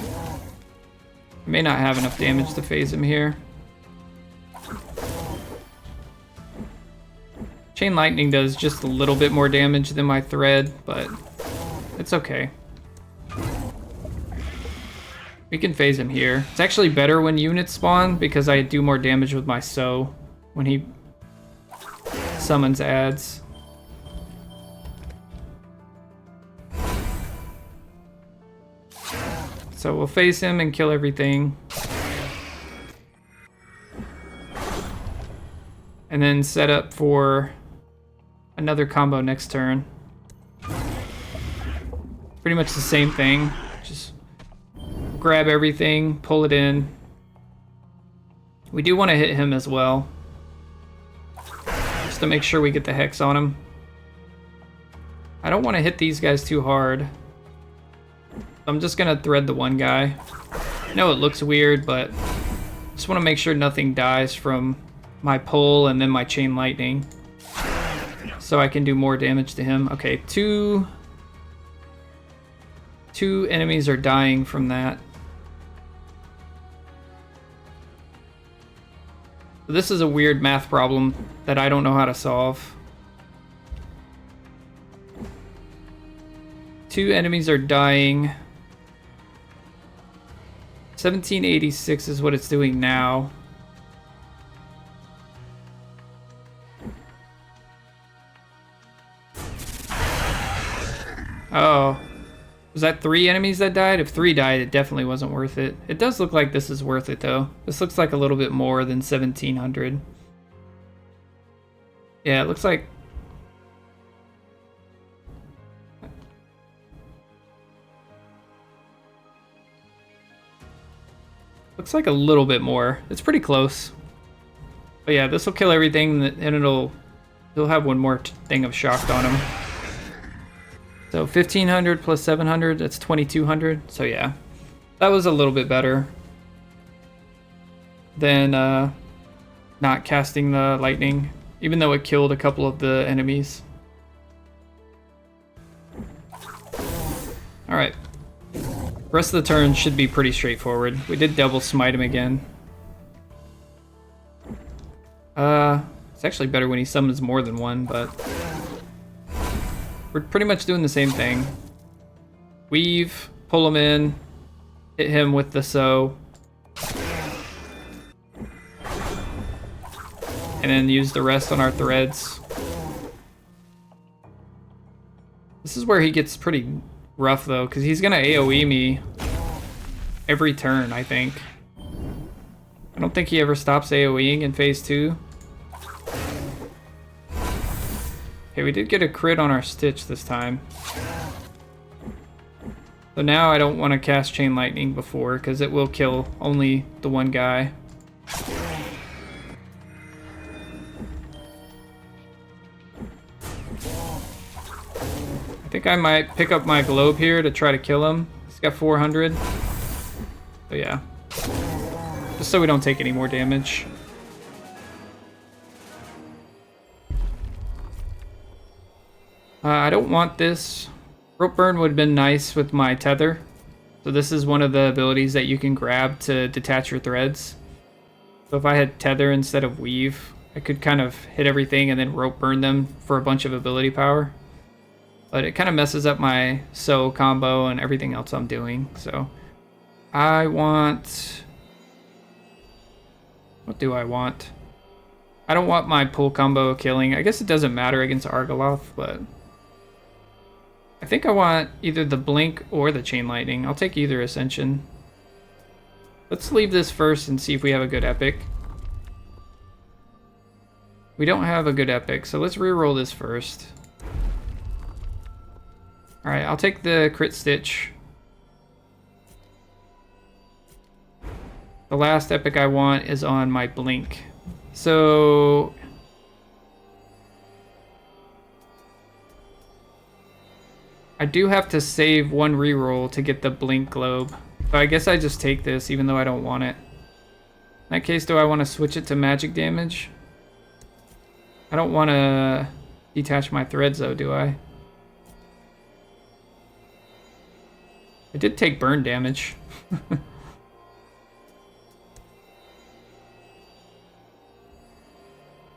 may not have enough damage to phase him here. Chain Lightning does just a little bit more damage than my thread, but it's okay. We can phase him here. It's actually better when units spawn because I do more damage with my sow when he summons adds. So we'll phase him and kill everything. And then set up for another combo next turn. Pretty much the same thing. Just grab everything, pull it in. We do want to hit him as well, just to make sure we get the hex on him. I don't want to hit these guys too hard. I'm just gonna thread the one guy. I know it looks weird, but just want to make sure nothing dies from my pull and then my Chain Lightning, so I can do more damage to him. Okay, two enemies are dying from that. This is a weird math problem that I don't know how to solve. 2 enemies are dying. 1786 is what it's doing now. Oh. Was that 3 enemies that died? If 3 died, it definitely wasn't worth it. It does look like this is worth it, though. This looks like a little bit more than 1700. Yeah, it looks like... Looks like a little bit more. It's pretty close. But yeah, this will kill everything, and it'll have one more thing of shocked on him. So 1500 plus 700, that's 2200. So yeah, that was a little bit better than not casting the lightning, even though it killed a couple of the enemies. All right, rest of the turn should be pretty straightforward. We did double smite him again. It's actually better when he summons more than one, but we're pretty much doing the same thing. Weave, pull him in, hit him with the sow, and then use the rest on our threads. This is where he gets pretty rough though, because he's gonna AoE me every turn, I think. I don't think he ever stops AoEing in phase 2. Okay, we did get a crit on our Stitch this time. So now I don't want to cast Chain Lightning before, because it will kill only the one guy. I think I might pick up my globe here to try to kill him. He's got 400. But yeah. Just so we don't take any more damage. I don't want this. Rope Burn would have been nice with my tether. So this is one of the abilities that you can grab to detach your threads. So if I had tether instead of weave, I could kind of hit everything and then rope burn them for a bunch of ability power. But it kind of messes up my sow combo and everything else I'm doing. So I want... What do I want? I don't want my pull combo killing. I guess it doesn't matter against Argoloth, but... I think I want either the Blink or the Chain Lightning. I'll take either Ascension. Let's leave this first and see if we have a good epic. We don't have a good epic, so let's reroll this first. Alright, I'll take the crit stitch. The last epic I want is on my blink. So I do have to save one reroll to get the blink globe. So I guess I just take this even though I don't want it. In that case, do I want to switch it to magic damage? I don't want to detach my threads though, do I? I did take burn damage.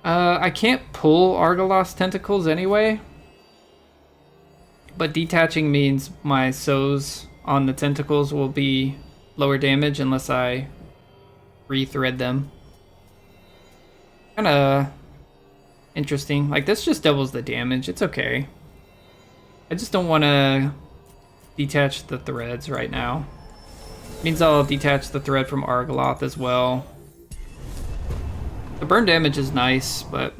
I can't pull Argolos tentacles anyway. But detaching means my sews on the tentacles will be lower damage unless I rethread them. Kinda interesting. Like, this just doubles the damage. It's okay. I just don't want to detach the threads right now. Means I'll detach the thread from Argoloth as well. The burn damage is nice, but...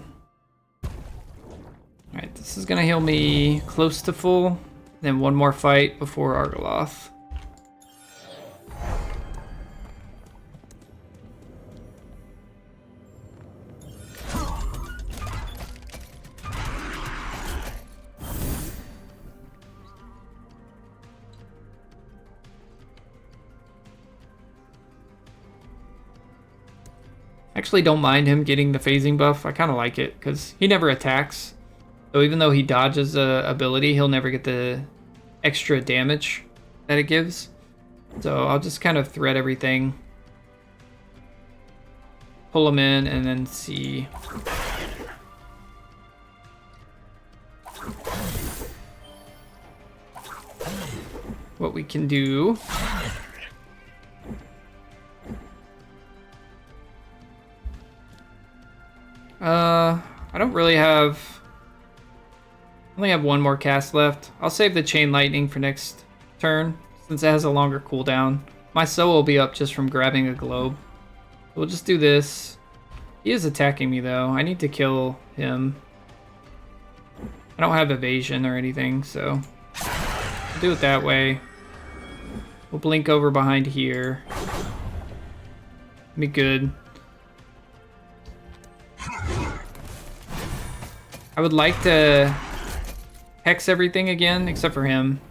Alright, this is gonna heal me close to full. Then one more fight before Argoloth. Actually don't mind him getting the phasing buff. I kind of like it because he never attacks. So even though he dodges a ability, he'll never get the extra damage that it gives. So I'll just kind of thread everything. Pull him in and then see. What we can do. I don't really have... I only have one more cast left. I'll save the Chain Lightning for next turn, since it has a longer cooldown. My soul will be up just from grabbing a globe. We'll just do this. He is attacking me though. I need to kill him. I don't have evasion or anything, so we'll do it that way. We'll blink over behind here. Be good. I would like to hex everything again, except for him.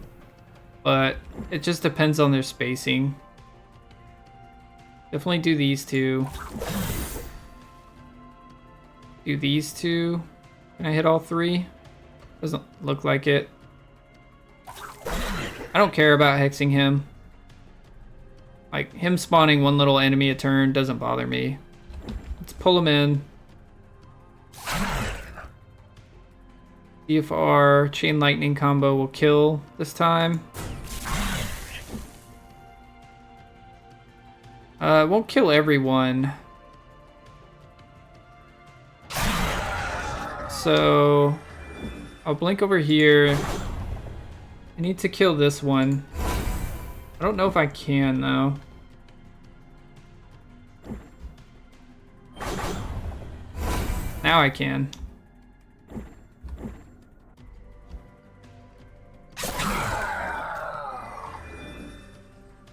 But it just depends on their spacing. Definitely do these two. Do these two. Can I hit all three? Doesn't look like it. I don't care about hexing him. Like, him spawning one little enemy a turn doesn't bother me. Let's pull him in. See if our Chain Lightning combo will kill this time. It won't kill everyone. So I'll blink over here. I need to kill this one. I don't know if I can though. Now I can.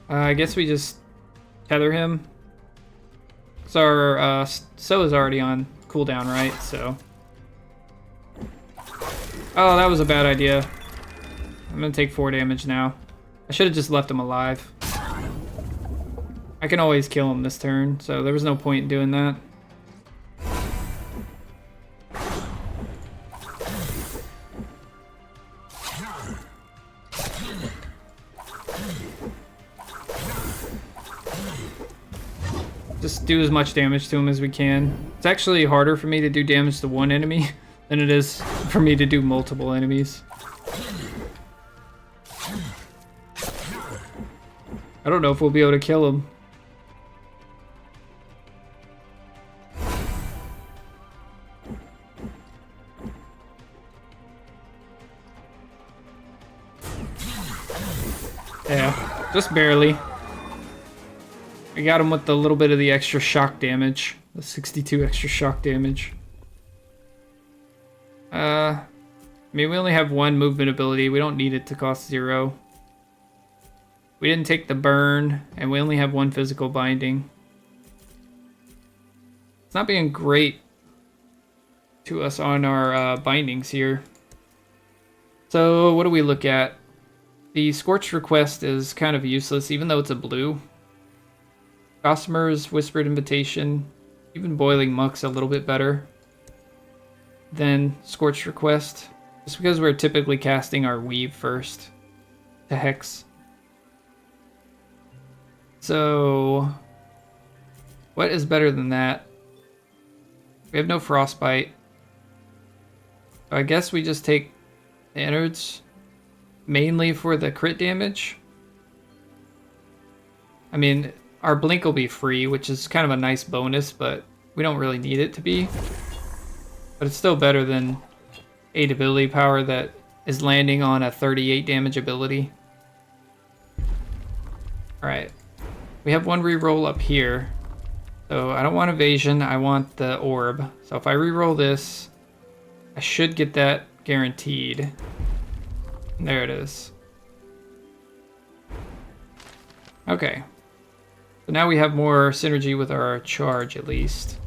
I guess we just tether him. So our so is already on cooldown, right? So. Oh, that was a bad idea. I'm gonna take 4 damage now. I should have just left him alive. I can always kill him this turn, so there was no point in doing that. Just do as much damage to him as we can. It's actually harder for me to do damage to one enemy than it is for me to do multiple enemies. I don't know if we'll be able to kill him. Yeah, just barely. I got him with a little bit of the extra shock damage. The 62 extra shock damage. I mean, we only have one movement ability. We don't need it to cost 0. We didn't take the burn, and we only have one physical binding. It's not being great to us on our bindings here. So what do we look at? The Scorched Request is kind of useless, even though it's a blue. Gossamer's Whispered Invitation, even Boiling Muck's a little bit better than Scorched Request, just because we're typically casting our Weave first to Hex. So, what is better than that? We have no Frostbite. So I guess we just take the innards, mainly for the crit damage. I mean, our blink will be free, which is kind of a nice bonus, but we don't really need it to be. But it's still better than 8 ability power that is landing on a 38 damage ability. Alright. We have one reroll up here. So I don't want evasion, I want the orb. So if I reroll this, I should get that guaranteed. And there it is. Okay. So now we have more synergy with our charge at least.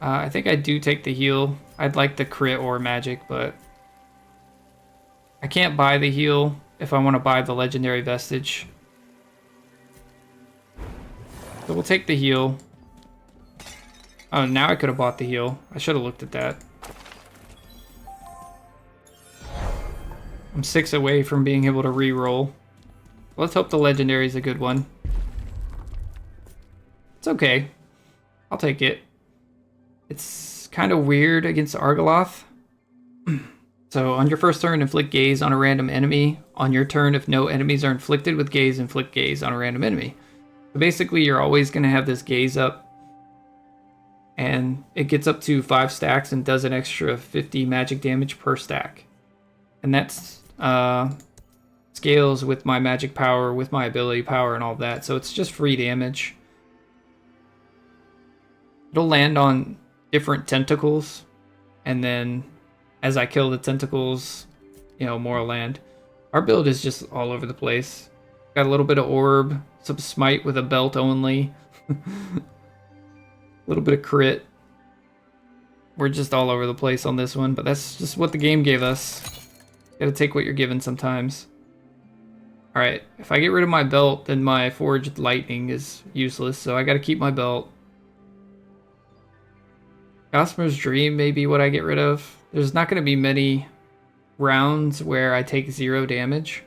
I think I do take the heal. I'd like the crit or magic, but I can't buy the heal if I want to buy the legendary vestige. So we'll take the heal. Oh, now I could have bought the heal. I should have looked at that. I'm 6 away from being able to re-roll. Let's hope the legendary is a good one. It's okay. I'll take it. It's kind of weird against Argoloth. So on your first turn, inflict gaze on a random enemy. On your turn, if no enemies are inflicted with gaze, inflict gaze on a random enemy. So basically, you're always going to have this gaze up. And it gets up to 5 stacks and does an extra 50 magic damage per stack. And that's scales with my magic power, with my ability power, and all that. So it's just free damage. It'll land on different tentacles, and then as I kill the tentacles, you know, more will land. Our build is just all over the place. Got a little bit of orb, some smite with a belt only, a little bit of crit. We're just all over the place on this one, but that's just what the game gave us. Gotta take what you're given sometimes. Alright, if I get rid of my belt, then my forged lightning is useless, so I gotta keep my belt. Gossamer's Dream may be what I get rid of. There's not going to be many rounds where I take 0 damage.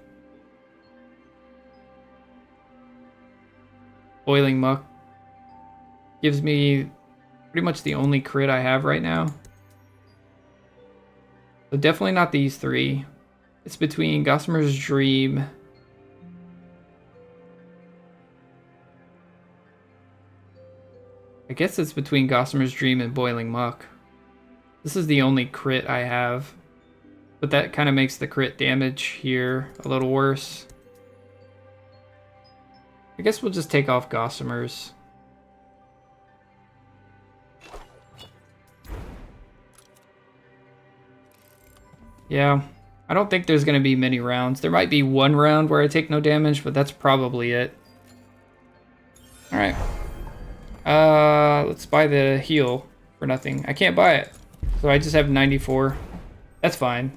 Boiling Muck gives me pretty much the only crit I have right now. So definitely not these 3. It's between Gossamer's Dream, I guess it's between Gossamer's Dream and Boiling Muck. This is the only crit I have. But that kind of makes the crit damage here a little worse. I guess we'll just take off Gossamer's. Yeah, I don't think there's going to be many rounds. There might be one round where I take no damage, but that's probably it. Alright. Let's buy the heal for nothing. I can't buy it, so I just have 94. That's fine.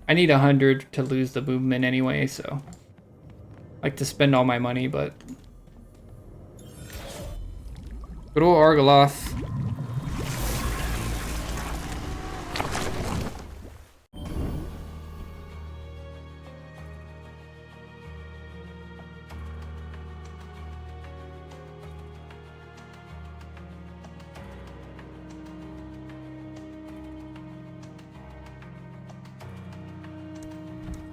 I need 100 to lose the movement anyway, so I like to spend all my money, but good old Argoloth.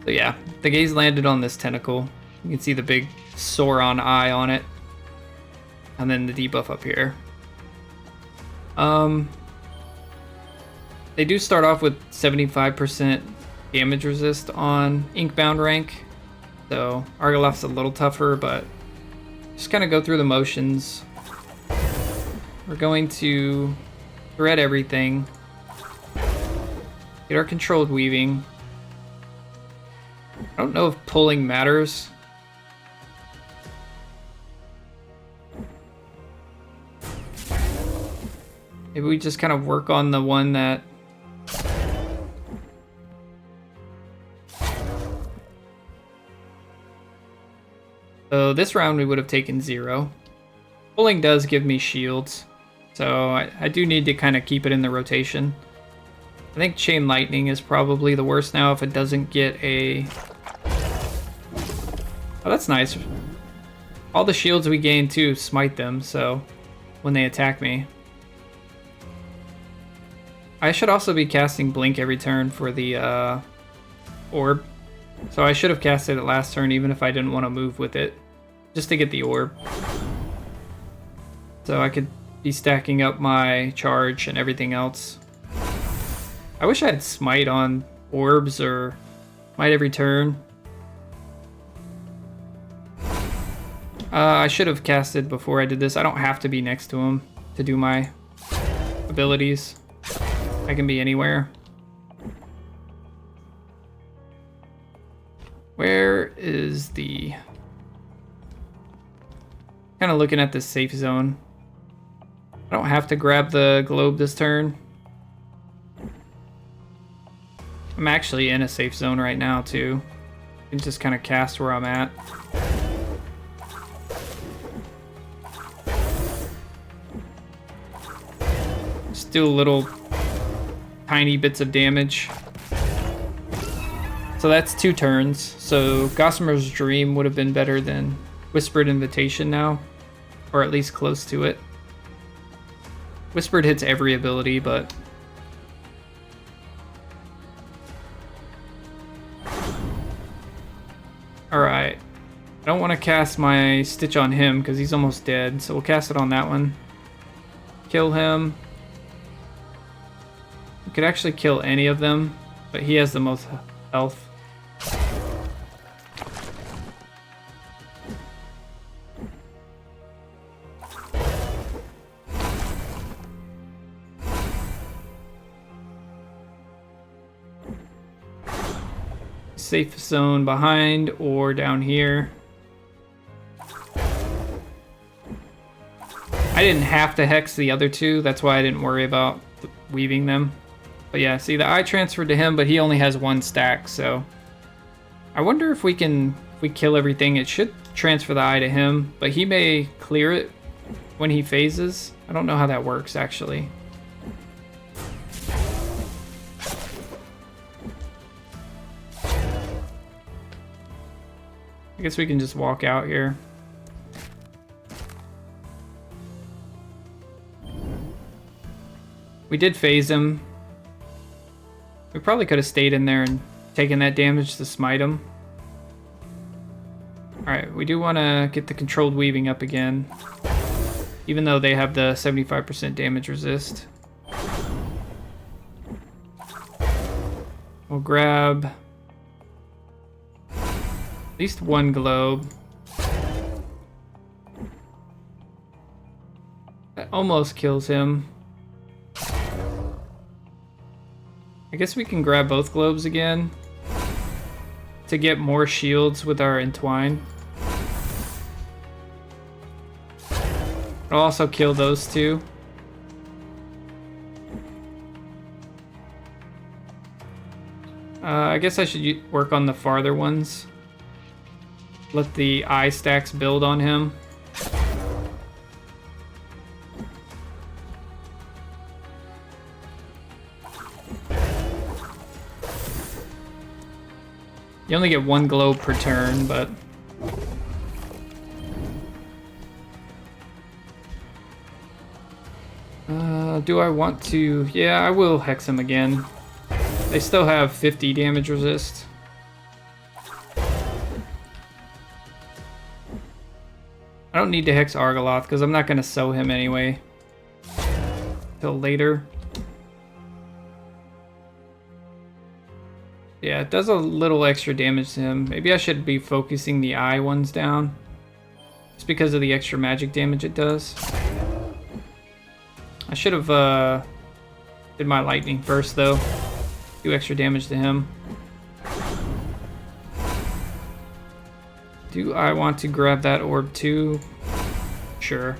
So yeah, the gaze landed on this tentacle. You can see the big Sauron eye on it. And then the debuff up here. They do start off with 75% damage resist on Inkbound rank. So Argoloth's a little tougher, but just kind of go through the motions. We're going to thread everything. Get our controlled weaving. I don't know if pulling matters. Maybe we just kind of work on the one that... So this round we would have taken 0. Pulling does give me shields, so I do need to kind of keep it in the rotation. I think Chain Lightning is probably the worst now if it doesn't get a... Oh, that's nice. All the shields we gain too smite them, so when they attack me. I should also be casting Blink every turn for the orb. So I should have casted it last turn even if I didn't want to move with it. Just to get the orb. So I could be stacking up my charge and everything else. I wish I had smite on orbs or smite every turn. I should have casted before I did this. I don't have to be next to him to do my abilities. I can be anywhere. Where is the... Kind of looking at the safe zone. I don't have to grab the globe this turn. I'm actually in a safe zone right now too. I can just kind of cast where I'm at. Just do a little tiny bits of damage. So that's 2 turns. So Gossamer's Dream would have been better than Whispered Invitation now, or at least close to it. Whispered hits every ability, but... Alright. I don't want to cast my Stitch on him because he's almost dead, so we'll cast it on that one. Kill him. We could actually kill any of them, but he has the most health. Safe zone behind or down here. I didn't have to hex the other 2, that's why I didn't worry about weaving them. But yeah, see, the eye transferred to him, but he only has 1 stack, so... I wonder if we kill everything, it should transfer the eye to him, but he may clear it when he phases. I don't know how that works, actually. I guess we can just walk out here. We did phase him. We probably could have stayed in there and taken that damage to smite him. Alright, we do want to get the controlled weaving up again. Even though they have the 75% damage resist. We'll grab... at least 1 globe. That almost kills him. I guess we can grab both globes again to get more shields with our entwine. I'll also kill those 2. I guess I should work on the farther ones. Let the eye stacks build on him. You only get 1 globe per turn, but... do I want to... Yeah, I will hex him again. They still have 50 damage resist. I don't need to hex Argoloth because I'm not going to sew him anyway. Till later. Yeah, it does a little extra damage to him. Maybe I should be focusing the eye ones down. Just because of the extra magic damage it does. I should have did my lightning first though. do extra damage to him. Do I want to grab that orb too? Sure.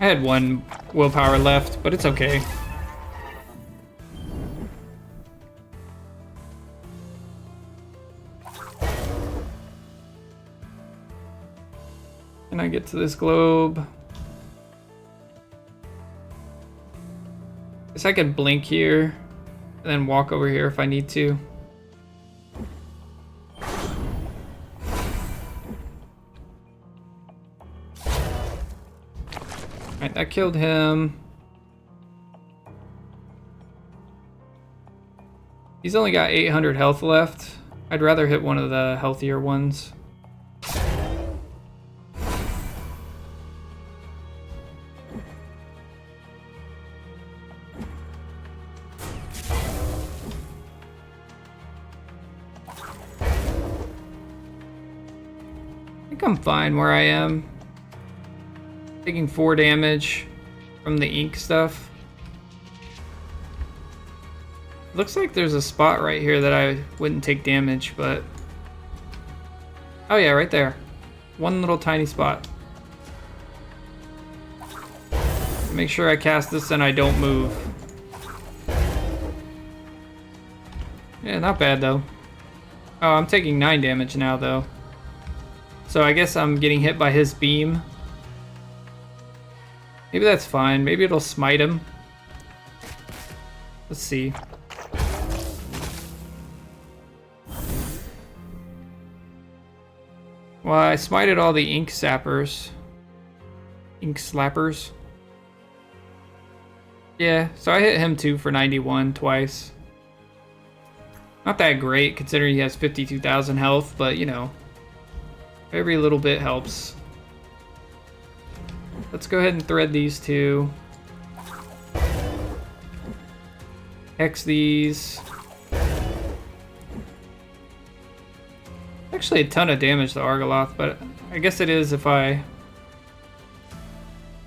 I had 1 willpower left, but it's okay. Can I get to this globe? Guess I could blink here and then walk over here if I need to. Alright, that killed him. He's only got 800 health left. I'd rather hit one of the healthier ones. I think I'm fine where I am. Taking 4 damage from the ink stuff. Looks like there's a spot right here that I wouldn't take damage, but... Oh yeah, right there. One little tiny spot. Make sure I cast this and I don't move. Yeah, not bad though. Oh, I'm taking 9 damage now though. So I guess I'm getting hit by his beam. Maybe that's fine. Maybe it'll smite him. Let's see. Well, I smited all the ink sappers. Ink slappers. Yeah, so I hit him too for 91 twice. Not that great considering he has 52,000 health, but you know, every little bit helps. Let's go ahead and thread these two. Hex these. Actually a ton of damage to Argoloth, but I guess it is if I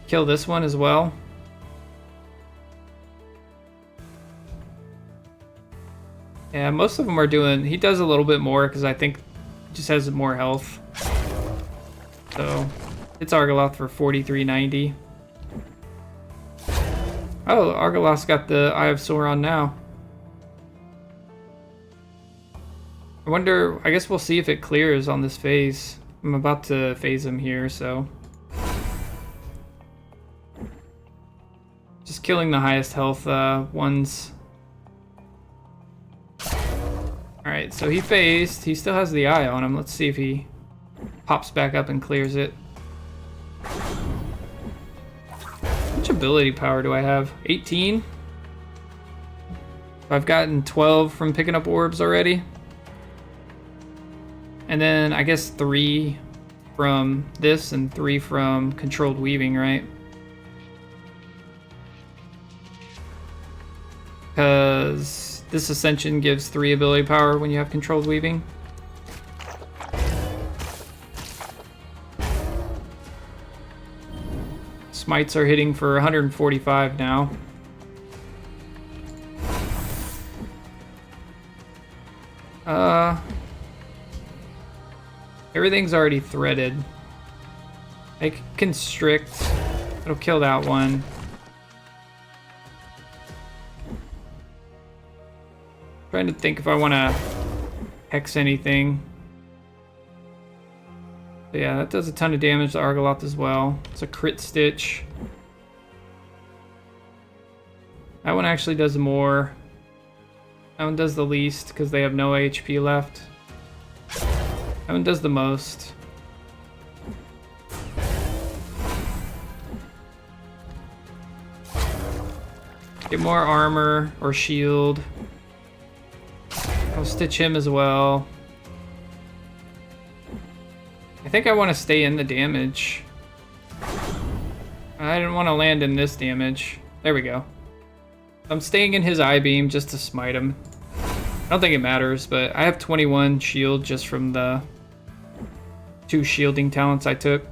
kill this one as well. Yeah, most of them are doing... He does a little bit more because I think he just has more health. So... It's Argoloth for 4390. Oh, Argoloth's got the Eye of Sauron now. I wonder, I guess we'll see if it clears on this phase. I'm about to phase him here, so. Just killing the highest health ones. Alright, so he phased. He still has the eye on him. Let's see if he pops back up and clears it. How much ability power do I have? 18? I've gotten 12 from picking up orbs already. And then I guess 3 from this and 3 from controlled weaving, right? Because this ascension gives 3 ability power when you have controlled weaving. Smites are hitting for 145 now. Everything's already threaded. I can constrict. It'll kill that one. Trying to think if I want to hex anything. But yeah, that does a ton of damage to Argoloth as well. It's a crit stitch. That one actually does more. That one does the least because they have no HP left. That one does the most. Get more armor or shield. I'll stitch him as well. I think I want to stay in the damage. I didn't want to land in this damage. There we go. I'm staying in his eye beam just to smite him. I don't think it matters, but I have 21 shield just from the 2 shielding talents I took.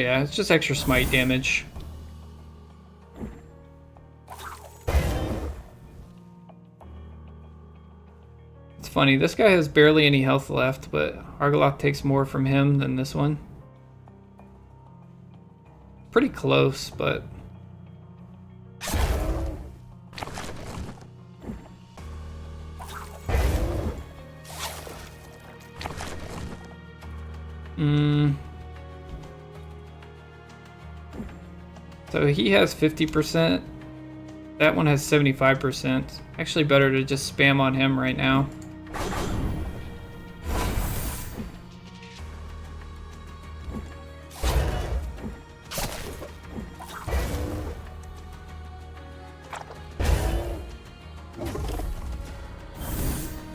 yeah, it's just extra smite damage. It's funny, this guy has barely any health left, but Argalok takes more from him than this one. Pretty close, but... So he has 50%. That one has 75%. Actually better to just spam on him right now.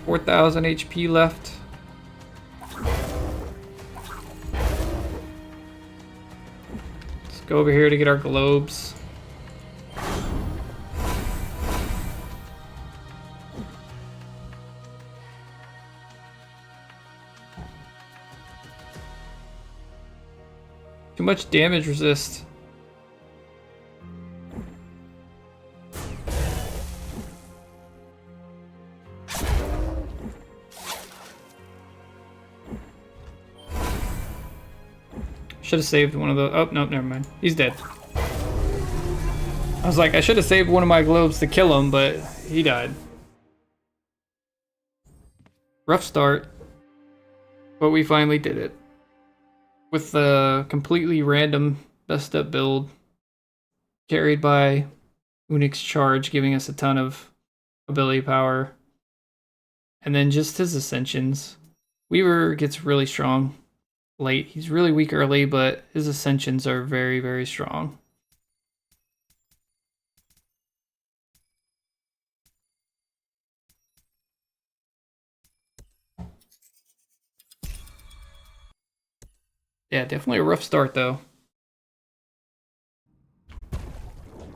$4,000 HP left. Let's go over here to get our globes. Too much damage resist. Should have saved one of those. Oh, no, never mind. He's dead. I was like, I should have saved one of my globes to kill him, but he died. Rough start, but we finally did it. With a completely random messed up build carried by Unik's charge, giving us a ton of ability power. And then just his ascensions. Weaver gets really strong late. He's really weak early, but his ascensions are very, very strong. Yeah, definitely a rough start though.